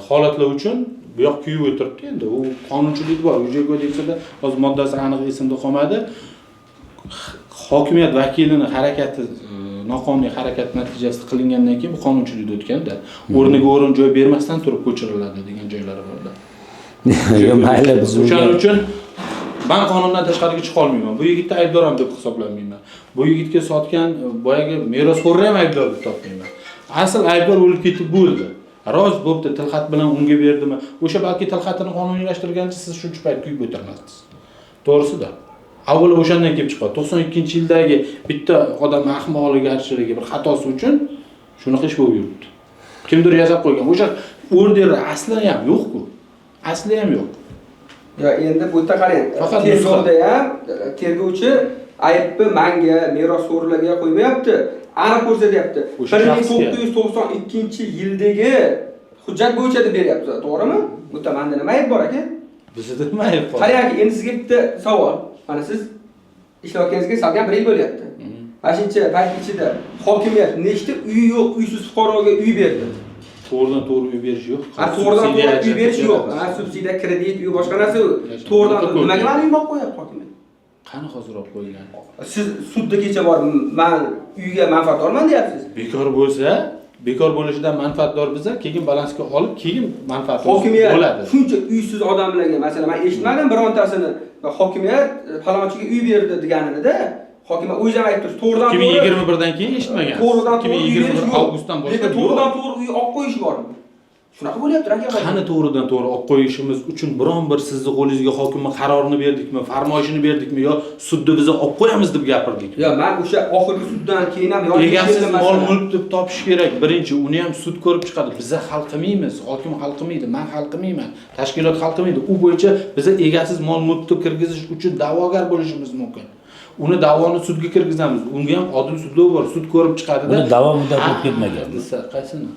holatlar uchun bu yoq kuyib o'tiribdi. Endi u qonunchilik bor. Uy-joy kodeksida hozir moddasi aniq esimda qolmadi. Hokimiyat vakilining harakati noqonuniy harakat natijasida qilingandan keyin bu qonunchilikda o'tganda o'rniga o'rin joy bermasdan turib ko'chiriladi degan joylari borda. Yo'q, mayli biz o'shaning uchun men qonundan tashqariga chiqa olmayman. Bu yigitni aybdor ham deb hisoblamayman. Bu yigitga sotgan boyagi merosxo'rni ham aybdor deb topmayman. Asl aybdor o'lib ketib bo'ldi. Roz bo'pti, tilxat bilan unga berdimi? O'sha balki tilxatini qonuniylashtirgancha siz shuncha payt kuyib o'tirmasdingiz. To'g'risi-da. Avval o'shandan kelib chiqadi. 92-yildagi bitta odam ahmoqligarchiligi bir xatosi uchun shunaqa ish bo'lib yuribdi. Kimdir yasab qo'ygan. O'sha orderlar asli ham yo'q-ku. Asli ham yo'q. Ya endi bu yerda qarang. Tergovda ham tergovchi aybni menga, merosxo'rlarga qo'ymayapti. Aniq ko'rsatyapti. 1992-yildagi hujjat bo'yicha deb beryapti, to'g'rimi? Bu yerda menda nima ayb bor aka? Bizda nima ayb bor? Qarang, endi sizga bitta savol. Mana siz ishlayotganingizga salgan 1 yil bo'lyapti. Mana shuncha payt ichida hokimiyat nechta uyi yo'q, uysiz fuqaroga uy berdi? To'g'ridan to'g'ri uy berish yo'q. To'g'ridan to'g'ri uy berish yo'q. Subsidiya Subsidiya, kredit, uy boshqa narsa yo'q. To'g'ridan nimaga meni uyga olib qo'yapti hokimiyat? Qani hozir olib qo'ygan? Siz sudda kecha borib, men uyga manfaatdorman deyapsiz. Bekor bo'lishidan manfaatdor biza, keyin balansga olib, keyin manfaatdor Hokimiyat bo'ladi. shuncha uysiz odamlarga, masalan, men eshitmadim birontasini hokimiyat falonchiga uy berdi deganini-da. Hokimiyat o'zim aytib turibdi, to'g'ridan to'g'ri 2021 dan keyin eshitmagan. to'g'ridan to'g'ri 2021 avgustdan boshlab to'g'ridan to'g'ri uy olib qo'yish bormi? Shunaqa bo'lyapti aka. Qani to'g'ridan to'g'ri olib qo'yishimiz uchun biron bir sizni qo'lingizga hokimlik qarorini berdikmi, farmoyishini berdikmi yo sudda bizni olib qo'yamiz deb gapirdikmi? Yo, men o'sha oxirgi suddan keyin ham egasiz mol mulk deb topish kerak. Birinchi uni ham sud ko'rib chiqadi. Biza hal qilmaymiz, hokim hal qilmaydi, men hal qilmayman, tashkilot hal qilmaydi. U bo'yicha biza egasiz mol mulkni kirgizish uchun da'vogar bo'lishimiz mumkin. Uni da'voni sudga kirgizamiz. Unga ham odil sudlov bor, sud ko'rib chiqadi-da. Uni da'vo muddati o'tib ketmagan. Qaysini?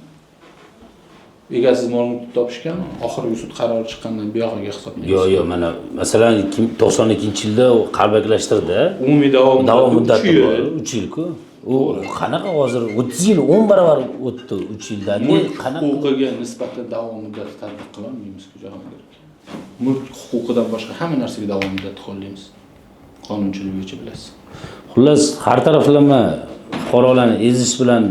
Egasiz mol mulk topishgan, oxirgi sud qarori chiqqandan buyog'iga hisoblaymiz. Yo'q, mana masalan 92-yilda u qalbakilashtirdi. Umumiy davom muddati bor, 3 yil-ku. U qanaqa hozir 30 yil 10 barobar o'tdi 3 yildan. Qanaqa huquqiga nisbatan davom muddati tatbiq qilolmaymiz-ku javob. Mulk huquqidan boshqa hamma narsaga davom muddati qo'llaymiz. Qonunchilik bo'yicha bilasiz. Xullas, har taraflama fuqarolarni ezish bilan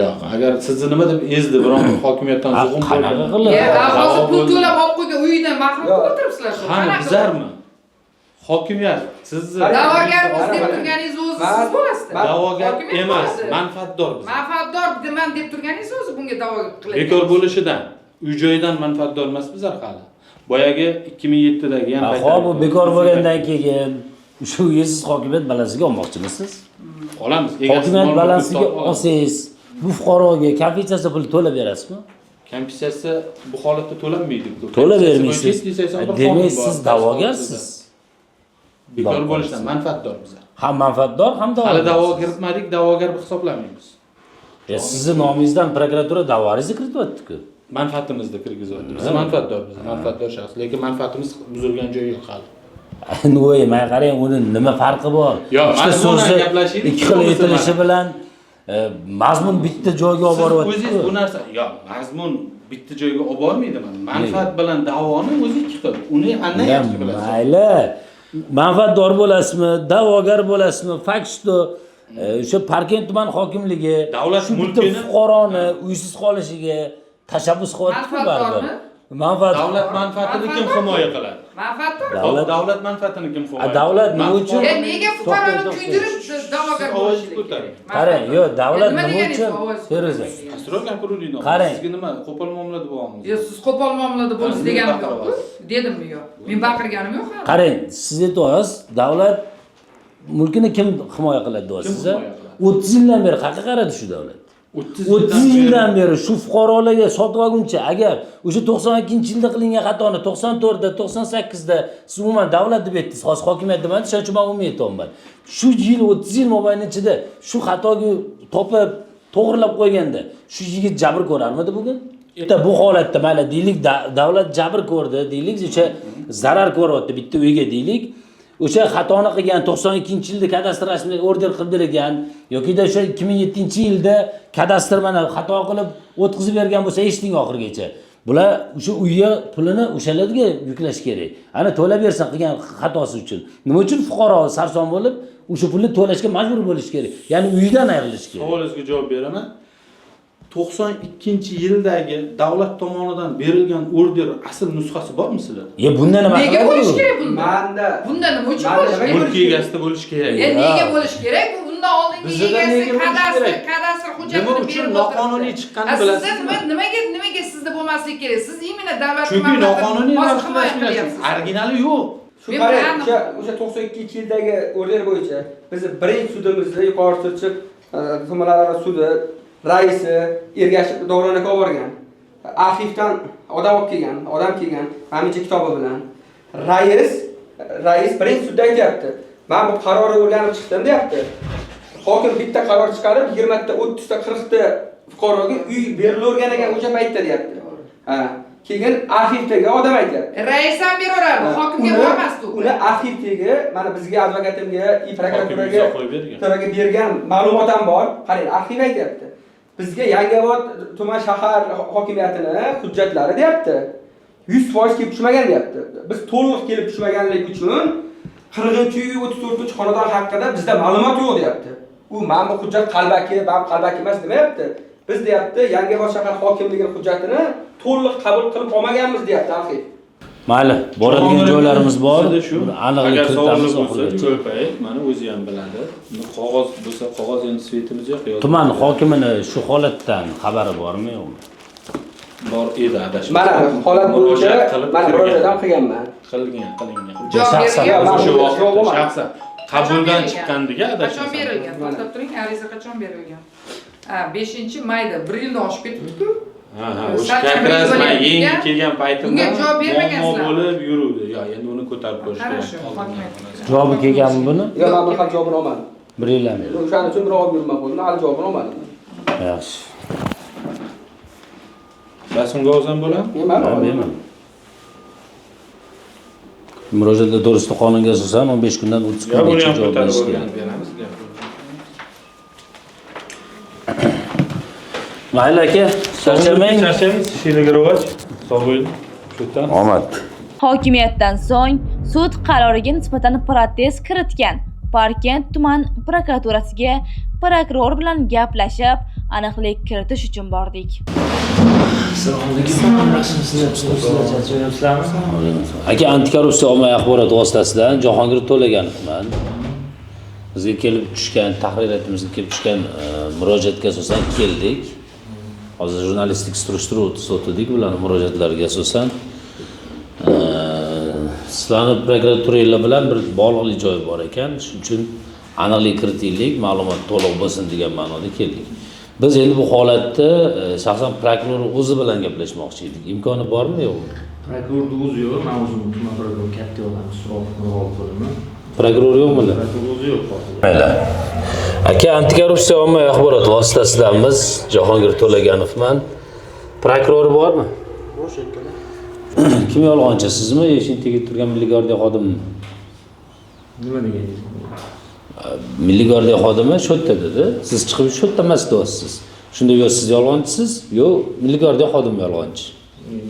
yo'q, agar sizni nima deb ezdi biron hokimiyatdan zug'um qanaqa qilib? Hozir pul to'lab olib qo'ygan uydan mahrum qilib o'tiribsizlar. Qani bizarmi? Hokimiyat sizni da'vogarimiz deb turganingiz o'zi siz bo'lasiz. Da'vogar emas, manfaatdor biz. Manfaatdor deman deb turganingiz o'zi bunga da'vo qiladi. Bekor bo'lishidan, uy-joydan manfaatdor emas bizlar hali. Boyagi 2007dagi ham Xo'p, bu bekor bo'lgandan keyin shu uysiz hokimiyat balansiga olmoqchimisiz? Olamiz. Hokimiyat balansiga olsangiz, bu fuqaroga kompensatsiya puli to'lab berasizmi? Kompensatsiya bu holatda to'lanmaydi-ku. To'lab bermaysiz. Demak, siz da'vogarsiz. Bekor bo'lishdan manfaatdor bizlar. Ham manfaatdor, ham da'vogar. Hali da'vo kiritmadik, da'vogar hisoblamaymiz. Sizni nomingizdan prokuratura da'voringizni kirityapti-ku. Manfaatimizni kirgizyapti. Biz manfaatdormiz, manfaatdor shaxs, lekin manfaatimiz buzilgan joyi yo'q hali. Voy, men qarang, uni nima farqi bor? Yo'q, ikkita so'zni ikki xil aytilishi bilan mazmun bitta joyga olib boryapti. O'zingiz bu narsa, yo'q, mazmun bitta joyga olib bormaydimi? Manfaat bilan da'voni o'zi ikki xil. Uni andan yaxshi bilasiz. Mayli. Manfaatdor bo'lasizmi, da'vogar bo'lasizmi? Fakt shu o'sha Parkent tuman hokimligi davlat mulkini fuqaroni uysiz qolishiga tashabbus qilyapti-ku baribir. Davlat manfaatini kim himoya qiladi? Manfaatdor. Davlat manfaatini kim himoya qiladi? Davlat nima uchun? Nega fuqaroni kuydirib da'vogar bo'lishligi? Qarang, yo'q, davlat nima uchun? Feruza. Asro gapiruvdingmi? Qarang. Sizga nima qo'pol muomalada bo'lyapsiz? Yo'q, siz qo'pol muomalada bo'lsiz deganim yo'q. Dedimmi yo'q? Men baqirganim yo'q. Qarang, siz aytyapsiz, davlat mulkini kim himoya qiladi deyapsiz? 30 yildan beri qayerga qaradi shu davlat? 30 yildan beri shu fuqarolarga sotib olguncha, agar o'sha 92-yilda qilingan xatoni 94da, 98da siz umuman davlat deb aytdingiz, hozir hokimiyat demadi, shuning uchun men umuman aytyapman. Shu yil 30 yil mobaynida ichida shu xatoga topib, to'g'rilab qo'yganda, shu yigit jabr ko'rarmidi bugun? Bitta bu holatda mayli deylik, davlat jabr ko'rdi, deylik, o'sha zarar ko'ryapti bitta uyga deylik. O'sha xatoni qilgan 92-yilda kadastr rasmiy order qilib bergan yoki da o'sha 2007-yilda kadastr mana xato qilib o'tkazib bergan bo'lsa, eshiting oxirigacha. Bular o'sha uyga pulini o'shalarga yuklash kerak. Ana to'lab bersin qilgan xatosi uchun. Nima uchun fuqaro sarson bo'lib o'sha pulni to'lashga majbur bo'lish kerak? Ya'ni uyidan ayrilish kerak. Savolingizga javob beraman. 92-yildagi davlat tomonidan berilgan order asl nusxasi bormi sizlarda? Bunda nima nega bo'lish kerak bunda? Bunda nima uchun bo'lish kerak? Mulk egasida bo'lish kerak. Nega bo'lish kerak? Bundan oldingi egasi kadastr hujjatini berib uchun noqonuniy chiqqanini bilasiz. Siz nimaga sizda bo'lmasligi kerak? Siz imенно davlat chunki noqonuniy qilyapsiz. Originali yo'q. Shu qarang, o'sha 92-yildagi order bo'yicha biz birinchi sudimizda yuqori sudchi tumanlararo sudi raisi Ergashev Davronga olib borgan. Arxivdan odam kelgan, hamisha kitobi bilan. Rais birinchi sudda aytayapti. Men bu qarorni o'rganib chiqdim deyapti. Hokim bitta qaror chiqarib 20 ta, 30 ta, 40 ta fuqaroga uy berilavergan ekan o'sha paytda deyapti. Keyin arxivdagi odam aytayapti. Rais ham beraveradi, hokimga bo'lmasdi u. Uni arxivdagi mana bizga advokatimga, prokuraturaga bergan ma'lumot ham bor. Qarang, arxiv aytayapti. bizga Yangiobod tuman shahar hokimiyatini hujjatlari deyapti. 100% kelib tushmagan deyapti. Biz to'liq kelib tushmaganlik uchun 40-uy, 34-uy xonadon haqida bizda ma'lumot yo'q deyapti. U mana bu hujjat qalbaki emas demayapti. Biz deyapti, Yangiobod shahar hokimligining hujjatini to'liq qabul qilib olmaganmiz deyapti arxiv. Mayli, boradigan joylarimiz bor. Aniqlik Agar kiritamiz sog'liq bo'lsa, oxirigacha. ko'payib, mana o'zi ham biladi. Qog'oz bo'lsa, qog'oz endi svetimiz yo'q. Tuman hokimini shu holatdan xabari bormi yo'qmi? Bor edi adashib. Mana holat bo'yicha mana murojaat ham qilganman. Qilingan. Javob berilgan. O'sha vaqtda shaxsan qabuldan chiqqandiga adashib. Qachon berilgan? To'xtab turing, ariza qachon berilgan? 5-mayda 1 yildan oshib ketibdi-ku. Ha, o'sha kongressman yangi kelgan paytimda Bunga javob bermagansizlar. bo'lib yuruvdi. Yo, endi uni ko'tarib qo'yishdi. Qarashu, hokimiyat. Javobi kelganmi buni? Yo'q, men bir ham javobini olmadim. 1 yildan beri. O'shaning uchun bir olib yurmoq bo'ldim, hali javobini olmadim. Yaxshi. Rasmga olsam bo'ladimi? Men Berman. Murojaatlar to'g'risida qonunga asosan 15 kundan 30 Yo, buni kungacha ham javob ko'tarib berish o'rganib kerak. beramiz. Mayli aka, charchamang. Charchamaysiz, she'rga rivoj. Sog' bo'ling. Shudan. Omad. Hokimiyatdan so'ng sud qaroriga nisbatan protest kiritgan Parkent tuman prokuraturasiga prokuror bilan gaplashib, aniqlik kiritish uchun bordik. Aka, antikorrupsiya ommaviy axborot vositasidan Jahongir To'laganovman. Bizga kelib tushgan, tahrirotimizga kelib tushgan murojaatga asosan keldik. Hozir jurnalistik surishtiruv o'tdik bularning murojaatlariga asosan. Sizlarning prokuraturanglar bilan bir bog'liqlik joyi bor ekan, shuning uchun aniqlik kiritaylik, ma'lumot to'liq bo'lsin degan ma'noda keldik. Biz endi bu holatda shaxsan prokuror o'zi bilan gaplashmoqchi edik. Imkoni bormi yo'qmi? Prokurorning o'zi yo'q, men o'zim tuman prokuror katta yo'llarni so'roq qildim. Prokuror yo'qmi? Prokuror o'zi yo'q hozir. Mayli. Aka, antikorrupsiya ommaviy axborot vositasidanmiz. Jahongir To'laganovman. Prokuror bormi? Bor shekilli. Kim yolg'onchi, sizmi yoki tegib turgan Milliy gvardiya xodimi? Nima deganingiz? Milliy gvardiya xodimi shu yerda dedi. Siz chiqib shu yerda emas deyapsiz. Shunda yo siz yolg'onchisiz, yo Milliy gvardiya xodimi yolg'onchi.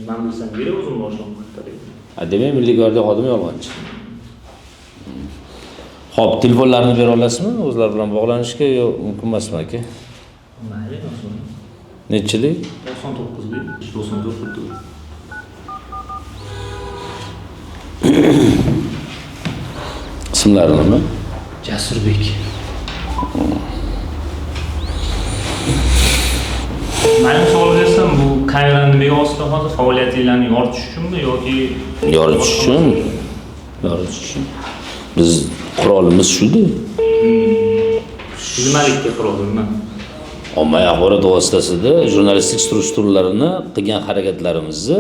Men bilsam kerak o'zim boshim qilib. Demak, Milliy gvardiya xodimi yolg'onchi. Xo'p, telefonlarini bera olasizmi? O'zlari bilan bog'lanishga yo mumkin emasmi aka? Mayli, o'zim. Nechilik? 99 Ismlari nima? Jasurbek. Men savol bersam, bu kamerani nimaga ostida hozir faoliyatlarni yoritish uchunmi yoki Yoritish uchun. Yoritish uchun. Biz qurolimiz shu-da. nimalikka qurolmi? Ommaviy axborot vositasida jurnalistik surishtiruvlarini qilgan harakatlarimizni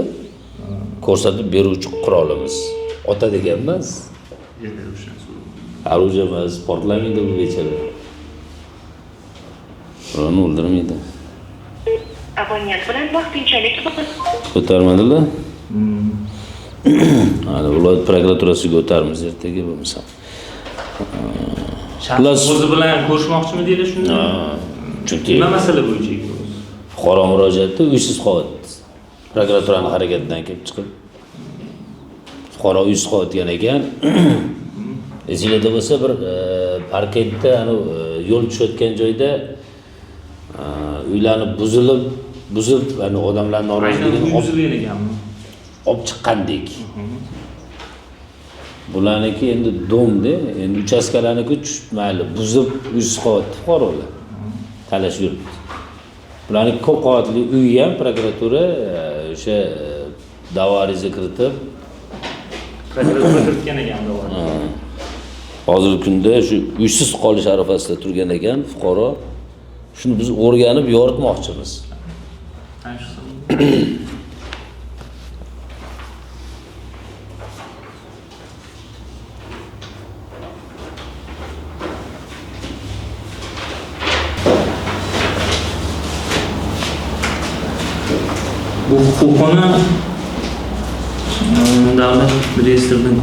ko'rsatib beruvchi qurolimiz. Ota degan emas. Оружие emas, portlamaydi bu bechara. Birovni o'ldirmaydi. Abonent bilan vaqtinchalik Ko'tarmadilar? Hali viloyat prokuraturasiga o'tarmiz ertaga bo'lmasa. Shaxs o'zi bilan ko'rishmoqchimi deydi shunda? Chunki Nima masala bo'yicha? fuqaro murojaati uysiz qolyapti. Prokuraturaning harakatidan kelib chiqib fuqaro uysiz qolayotgan ekan. Esingizda bo'lsa bir Parkentda yo'l tushayotgan joyda uylarni buzib odamlar noroziligini buzilgan ekanmi? olib chiqqandek. Bularniki endi domda, endi uchastkalarniki mayli buzib uysiz qolyapti fuqarolar. Talash yuribdi. Bularning ko'p qavatli uyi ham prokuratura o'sha da'vo ariza kiritib Prokuratura kiritgan ekan da'vo. hozirgi kunda shu uysiz qolish arafasida turgan ekan fuqaro. Shuni biz o'rganib yoritmoqchimiz. Bu huquqni davlat reyestridan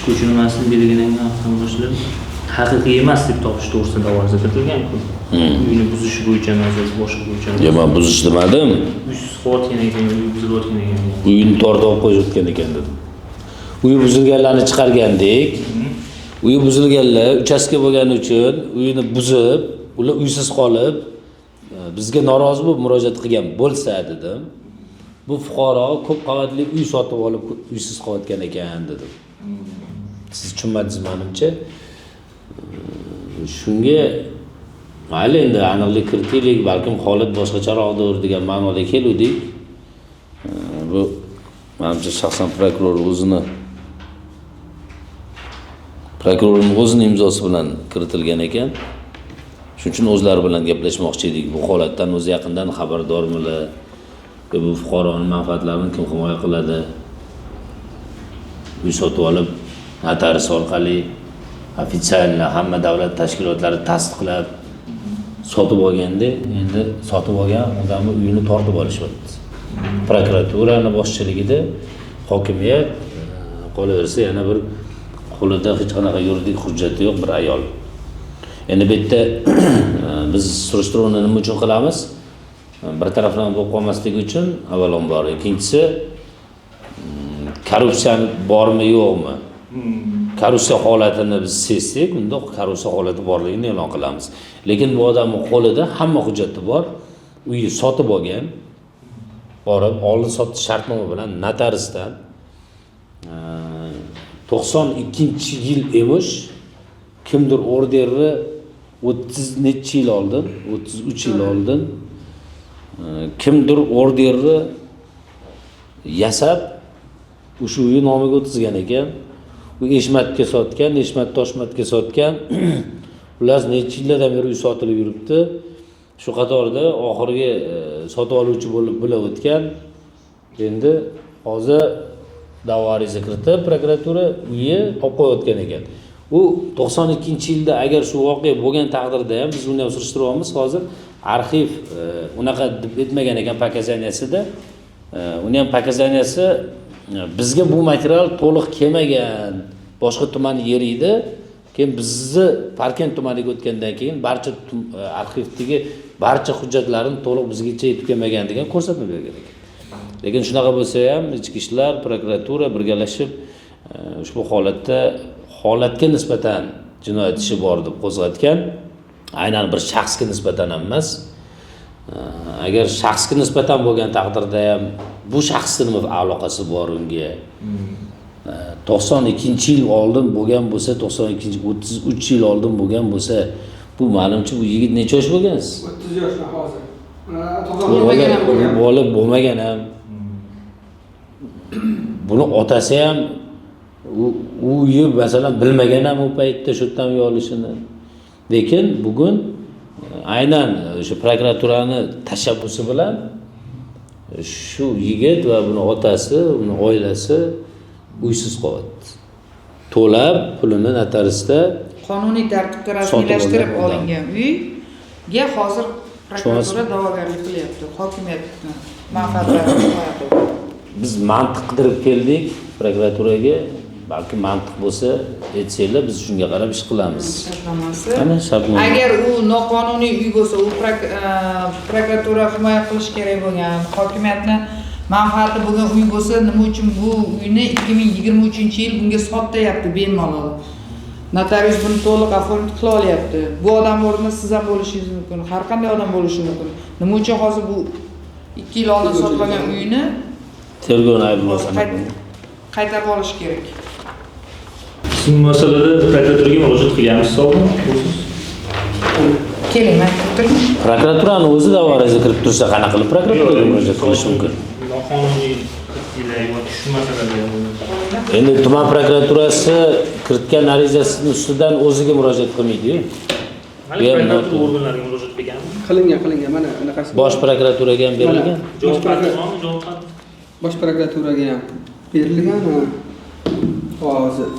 ko'chirmasini belgilangan avtomobillar haqiqiy emas deb topish to'g'risida da'vo kiritilgan-ku. Uyni buzish bo'yicha emas, boshqa bo'yicha. Yo, men buzish demadim. Uysiz qolayotgan ekan, uy buzilayotgan ekan. Uyini tortib olib qo'yayotgan ekan dedim. Uyi buzilganlarni chiqargandik. Uyi buzilganlar uchastka bo'lgani uchun uyini buzib, ular uysiz qolib, bizga norozi bo'lib murojaat qilgan bo'lsa dedim. Bu fuqaro ko'p qavatli uy sotib olib uysiz qolayotgan ekan dedim. Siz tushunmadingiz menimcha. Shunga mayli endi aniqlik kiritaylik, balkim holat boshqacharoqdir degan ma'noda keluvdik. Bu menimcha shaxsan prokurorning o'zini imzosi bilan kiritilgan ekan. Shuning uchun o'zlari bilan gaplashmoqchi edik. Bu holatdan o'zi yaqindan xabardormilar? Bu fuqaroning manfaatlarini kim himoya qiladi? Uy sotib olib, notarius orqali ofitsiallar hamma davlat tashkilotlari tasdiqlab sotib olganda, endi sotib olgan odamni uyini tortib olishyapti. Prokuraturani boshchiligida hokimiyat qolaversa yana bir qo'lida hech qanaqa yuridik hujjati yo'q bir ayol. Endi bu yerda biz surishtiruvni nima uchun qilamiz? Bir tarafdan bo'lib qolmasligi uchun avvalambor, ikkinchisi korrupsiya bormi yo'qmi? Korrupsiya holatini biz sezsak, unda korrupsiya holati borligini e'lon qilamiz. Lekin bu odamning qo'lida hamma hujjati bor. Uyni sotib olgan, borib oldi sotish shartnoma bilan notariusdan 92-yil emish kimdir orderni 30 necha yil oldin, 33 yil oldin kimdir orderni yasab o'sha uyni nomiga o'tkazgan ekan. Bu Eshmatga sotgan, Eshmat Toshmatga sotgan. Ular necha yillardan beri uy sotilib yuribdi. Shu qatorda oxirgi sotib oluvchi bo'lib bo'la o'tgan. Endi hozir da'vo ariza kiritib prokuratura uyni olib qo'yayotgan ekan. U 92-yilda agar shu voqea bo'lgan taqdirda ham biz uni ham surishtiryapmiz. Hozir arxiv unaqa deb aytmagan ekan pakazaniyasida. Uni ham pakazaniyasi bizga bu material to'liq kelmagan. Boshqa tuman yer edi. Keyin bizni Parkent tumaniga o'tgandan keyin barcha arxivdagi barcha hujjatlarni to'liq bizgacha yetib kelmagan degan ko'rsatma bergan ekan. Lekin shunaqa bo'lsa ham ichki ishlar, prokuratura birgalashib ushbu holatga nisbatan jinoyat ishi bor deb qo'zg'atgan. Aynan bir shaxsga nisbatan emas. Agar shaxsga nisbatan bo'lgan taqdirda ham bu shaxsning nima aloqasi bor unga? 92-yil oldin bo'lgan bo'lsa, 33 yil oldin bo'lgan bo'lsa, bu ma'lumcha bu yigit necha yosh bo'lgansiz? 30 yoshda hozir. Bola bo'lmagan ham. Buni otasi ham u masalan bilmagan ham u paytda shu yerdan uy olishini. Lekin bugun aynan o'sha prokuraturani tashabbusi bilan shu yigit va buni otasi, uni oilasi uysiz qolyapti. To'lab pulini notariusda qonuniy tartibda rasmiylashtirib olingan uyga hozir prokuratura da'vogarlik qilyapti. Hokimiyatni manfaatlarini himoya qilib. Biz mantiq qidirib keldik prokuraturaga. Balki mantiq bo'lsa, aytsanglar biz shunga qarab ish qilamiz. Ana shartnoma. Agar u noqonuniy uy bo'lsa, u prokuratura himoya qilish kerak bo'lgan, hokimiyatni manfaati bo'lgan uy bo'lsa, nima uchun bu uyni 2023-yil bunga sotayapti bemalol. Notarius buni to'liq oformit qila olyapti. Bu odam o'rnida siz ham bo'lishingiz mumkin, har qanday odam bo'lishi mumkin. Nima uchun hozir bu 2 yil oldin sotilgan uyni tergov ayblovchisi qaytarib olish kerak? Siz masalada prokuraturaga murojaat qilganmisiz oldin? Keling, men turing. Prokuraturani o'zi da'vo ariza kirib tursa, qanaqa qilib prokuraturaga murojaat qilish mumkin? Noqonuniy qilishlar yoki shu masalada. Endi tuman prokuraturasi kiritgan arizasining ustidan o'ziga murojaat qilmaydi-ku. Prokuratura organlariga murojaat qilganmi? Qilingan. Mana anaqasi. Bosh prokuraturaga ham berilgan. Javob qilganmi? Javob qildi. Bosh prokuraturaga ham berilgan. Hozir.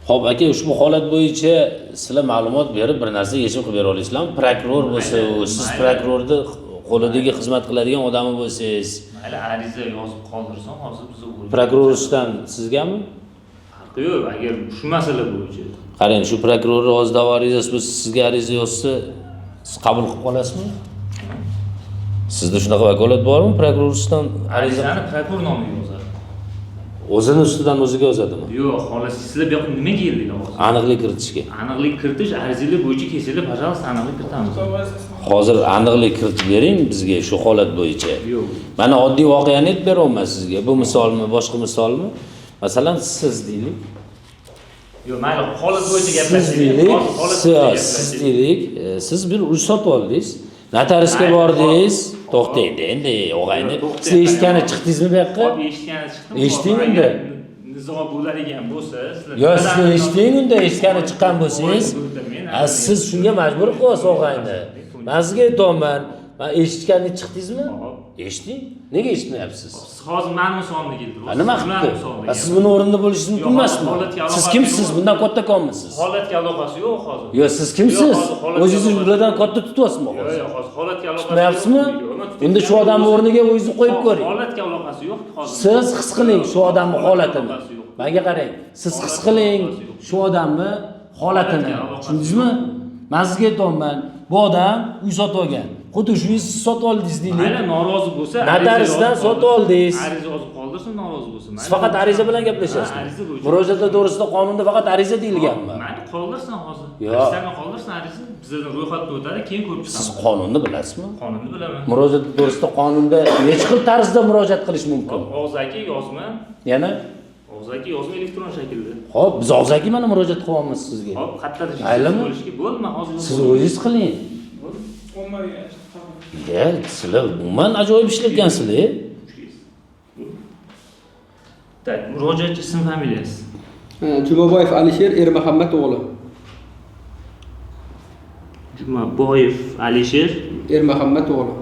Xo'p, aka, ushbu holat bo'yicha sizlar ma'lumot berib bir narsa yechim qilib bera olasizlarmi? Prokuror bo'lsa, siz prokurorni qo'lidagi xizmat qiladigan odami bo'lsangiz, Mayli ariza yozib qoldirsam, hozir biz prokuror ustidan sizgami? Yo'q, agar shu masala bo'yicha qarang, shu prokurorni hozir arizasi bo'lsa, sizga ariza yozsa, siz qabul qilib qolasizmi? Sizda shunaqa vakolat bormi? Prokuror ustidan ariza arizani prokuror nomiga yozadi. o'zini ustidan o'ziga yozadimi? Yo'q, xolos sizlar bu yoqqa nimaga keldinglar hozir? Aniqlik kiritishga. Aniqlik kiritish arizanglar bo'yicha kelsanglar, пожалуйста, aniqlik kiritamiz. Hozir aniqlik kiritib bering bizga shu holat bo'yicha. Yo'q. Mana oddiy voqeani aytib beryapman sizga. Bu misolmi, boshqa misolmi? Masalan, siz deylik. Yo'q, mayli, holat bo'yicha Siz gaplashaylik. deylik, siz deylik, siz bir uy sotib oldingiz. Notariusga bordingiz. To'xtaydi endi, o'g'ayni. Siz eshitgani chiqdingizmi bu yoqqa? Hop, eshitgani chiqdim. Eshiting unda. Nizo bo'ladigan bo'lsa, sizlar Yo, siz eshiting unda, eshitgani chiqqan bo'lsangiz, siz shunga majbur qilyapsiz o'g'ayni. Men sizga aytyapman, men eshitgani chiqdingizmi? Eshiting. Nega eshitmayapsiz? Siz hozir ma'lum misolni keltirasiz. Nima qildi? Siz buni o'rinda bo'lishingiz mumkin emasmi? Siz kimsiz? Bundan kattakonmisiz? Holatga aloqasi yo'q hozir. Yo, siz kimsiz? O'zingizni bulardan katta tutyapsizmi hozir? Yo'q, hozir holatga aloqasi Tutmayapsizmi? Endi shu odamni o'rniga o'zingizni qo'yib ko'ring. Holatga aloqasi yo'q hozir. Siz his qiling shu odamni holatini. Menga qarang. Siz his qiling shu odamni holatini. Tushundingizmi? Men sizga aytyapman, bu odam uy sotib olgan. Xuddi shu uyni siz sotib oldingiz deylik. Mayli, norozi bo'lsa, Notariusdan sotib oldingiz. Ariza yozib qoldirsin, norozi bo'lsa. Siz faqat ariza bilan gaplashyapsizmi? Murojaatlar to'g'risida qonunda faqat ariza deyilganmi? Mayli, qoldirsin hozir. Yo'q. Arizani qoldirsin, ariza bizdan ro'yxatga o'tadi, keyin ko'rib chiqamiz. Siz qonunni bilasizmi? Qonunni bilaman. Murojaat to'g'risida qonunda necha xil tarzda murojaat qilish mumkin? Og'zaki yozma, Yana? og'zaki yozma elektron shaklda. Xo'p, biz og'zaki mana murojaat qilyapmiz sizga. Hop, qayerda Maylimi? bo'lishga bo'lma hozir. Siz o'zingiz qiling. Ya, sizlar umuman ajoyib ishlayotgansizlar. Tak, murojaatchi ism familiyasi. Jumaboyev Alisher Ermuhammad o'g'li. Jumaboyev Alisher Ermuhammad o'g'li.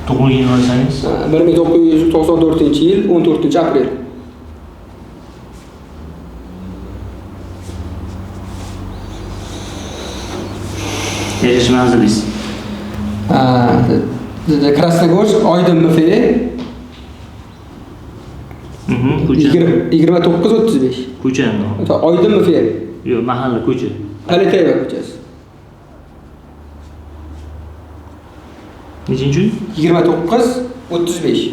tug'ilgan bo'lsangiz, 1994-yil 14-aprel. yashash manzilingiz. Krasnogorsk, Oydin MF. Ko'cha. 29-35. Ko'chani. Oydin MF. Yo'q, mahalla ko'cha. Palitayeva ko'chasi. Nechinchi uy? 29-35.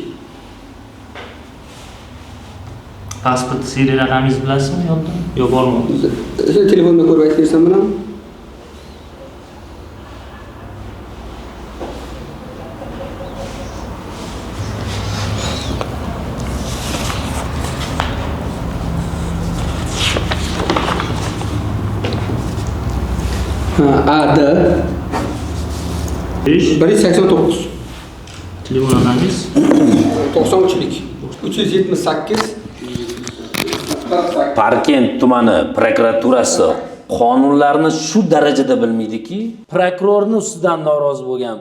Pasport seriya raqamingizni bilasizmi yodda? Yo bormi? Telefonda ko'rib aytib bersam bilan. AD 189 Telefon raqamingiz? 93lik 378 Parkent tumani prokuraturasi qonunlarni shu darajada bilmaydiki, prokurorning ustidan norozi bo'lgan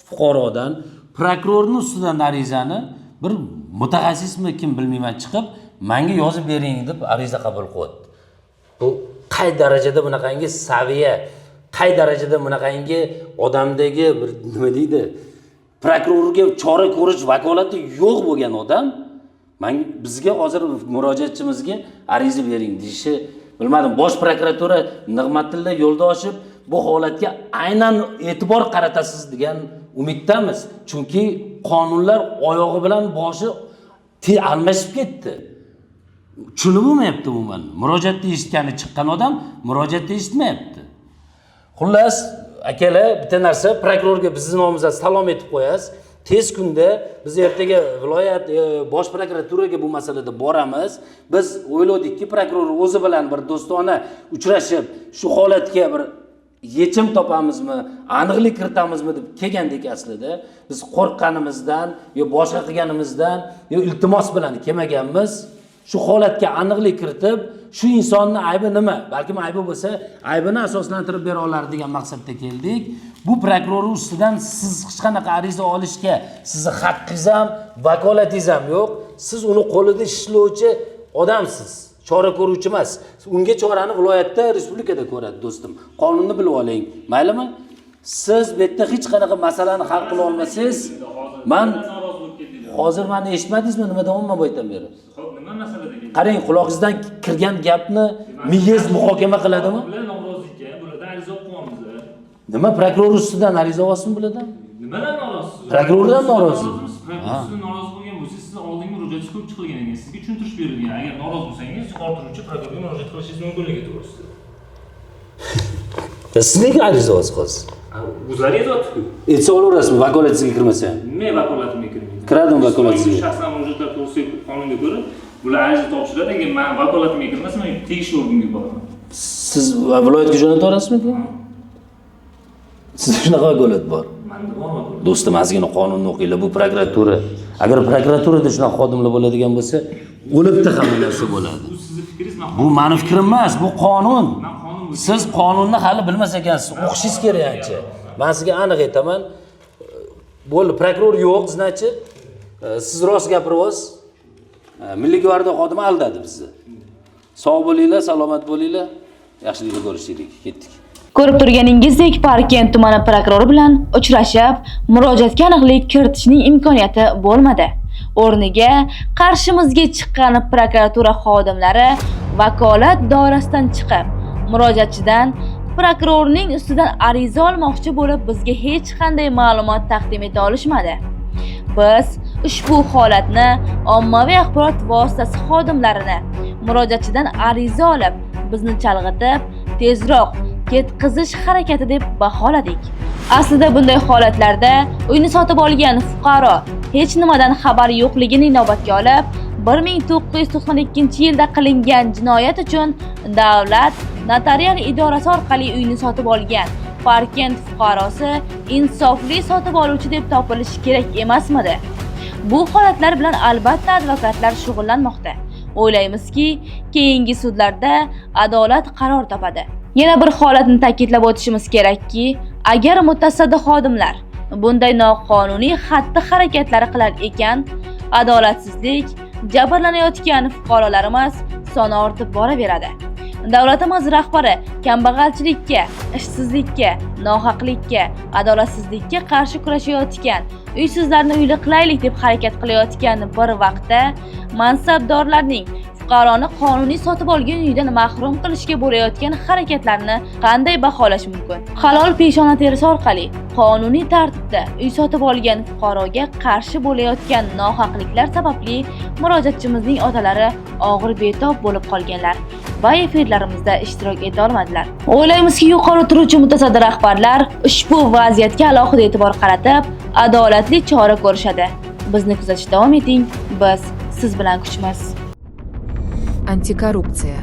fuqarodan prokurorning ustidan arizani bir mutaxassismi kim bilmayman chiqib, menga yozib bering deb ariza qabul qildi. Bu qay darajada bunaqangi saviya, qay darajada bunaqangi odamdagi bir nima deydi, prokurorga chora ko'rish vakolati yo'q bo'lgan odam bizga hozir murojaatchimizga ariza bering deyishi, bilmadim, bosh prokuratura Nig'matilla Yo'ldoshev bu holatga aynan e'tibor qaratasiz degan umiddamiz. Chunki qonunlar oyog'i bilan boshi almashib ketdi. Tushunib bo'lmayapti umuman. Murojaatni eshitgani chiqqan odam murojaatni eshitmayapti. Xullas, akalar, bitta narsa, prokurorga bizning nomimizdan salom aytib qo'yasiz. Tez kunda biz ertaga viloyat bosh prokuraturaga bu masalada boramiz. Biz o'yladikki, prokuror o'zi bilan bir do'stona uchrashib, shu holatga bir yechim topamizmi, aniqlik kiritamizmi deb kelgandik aslida. Biz qo'rqqanimizdan yo boshqa qilganimizdan yo iltimos bilan kelmaganmiz. Shu holatga aniqlik kiritib, shu insonning aybi nima? Balkim aybi bo'lsa, aybini asoslantirib bera olar degan maqsadda keldik. Bu prokuror ustidan siz hech qanaqa ariza olishga sizni haqqingiz ham, vakolatingiz ham yo'q. Siz uni qo'lida ishlovchi odamsiz. Chora ko'ruvchi emas. Unga chorani viloyatda, respublikada ko'radi do'stim. Qonunni bilib oling. Maylimi? Siz bu yerda hech qanaqa masalani hal qila olmasangiz, men hozir meni eshitmadingizmi? Nima davomman aytaman beri? Xo'p, nima masala degan? Qarang, quloqingizdan kirgan gapni miyangiz muhokama qiladimi? Bular norozilikka, bulardan ariza o'qiyapmiz. Nima prokuror ustidan ariza olasizmi bulardan? Nimadan norozisiz? Prokurordan norozi. Prokuror norozi bo'lgan bo'lsa, siz oldingi murojaat ko'p chiqilgan ekan. Sizga tushuntirish berilgan. Agar norozi bo'lsangiz, orttiruvchi prokurorga murojaat qilishingiz mumkinligi to'g'risida. Siz nega ariza olasiz hozir? O'zlari yozadi-ku. Aytsa olaverasizmi, vakolatingizga kirmasa ham? Nima vakolatimga kirmaydi? Kiradimi vakolatingizga? Shaxsan murojaatlar to'g'risidagi qonunga ko'ra, bular ariza topshiradi, agar men vakolatimga kirmasa, men tegishli organga boraman. Siz viloyatga jo'nata olasizmi? Sizda shunaqa vakolat bor. Menda bor vakolat. Do'stim, ozgina qonunni o'qinglar. Bu prokuratura. Agar prokuraturada shunaqa xodimlar bo'ladigan bo'lsa, o'libdi hamma narsa bo'ladi. Bu sizning fikringiz, men Bu meni fikrim emas, bu qonun. men qonun Siz qonunni hali bilmas ekansiz, o'qishingiz kerak ancha. Men sizga aniq aytaman. Bo'ldi, prokuror yo'q, znachi. Siz rost gapiryapsiz. Milliy gvardiya xodimi aldadi bizni. Sog' bo'linglar, salomat bo'linglar. Yaxshilikla ko'rishaylik. Ketdik. Ko'rib turganingizdek, Parkent tumani prokurori bilan uchrashib, murojaatga aniqlik kiritishning imkoniyati bo'lmadi. O'rniga qarshimizga chiqqan prokuratura xodimlari vakolat doirasidan chiqib, murojaatchidan prokurorning ustidan ariza olmoqchi bo'lib, bizga hech qanday ma'lumot taqdim eta olishmadi. Biz ushbu holatni ommaviy axborot vositasi xodimlarini murojaatchidan ariza olib, bizni chalg'itib, tezroq ketqizish harakati deb baholadik. Aslida bunday holatlarda uyni sotib olgan fuqaro hech nimadan xabari yo'qligini inobatga olib, 1992-yilda qilingan jinoyat uchun davlat notarial idorasi orqali uyni sotib olgan Parkent fuqarosi insofli sotib oluvchi deb topilishi kerak emasmidi? Bu holatlar bilan albatta advokatlar shug'ullanmoqda. O'ylaymizki, keyingi sudlarda adolat qaror topadi. Yana bir holatni ta'kidlab o'tishimiz kerakki, agar mutasaddi xodimlar bunday noqonuniy xatti-harakatlar qilar ekan, adolatsizlik, jabrlanayotgan fuqarolarimiz soni ortib boraveradi. Davlatimiz rahbari kambag'alchilikka, ishsizlikka, nohaqlikka, adolatsizlikka qarshi kurashayotgan, uysizlarni uyli qilaylik deb harakat qilayotgan bir vaqtda mansabdorlarning fuqaroni qonuniy sotib olgan uydan mahrum qilishga bo'layotgan harakatlarni qanday baholash mumkin? Halol peshona terisi orqali qonuniy tartibda uy sotib olgan fuqaroga qarshi bo'layotgan nohaqliklar sababli murojaatchimizning otalari og'ir betob bo'lib qolganlar va efirlarimizda ishtirok eta olmadilar. O'ylaymizki, yuqori turuvchi mutasaddi rahbarlar ushbu vaziyatga alohida e'tibor qaratib, adolatli chora ko'rishadi. Bizni kuzatishda davom eting. Biz siz bilan kuchmiz. Антикоррупция.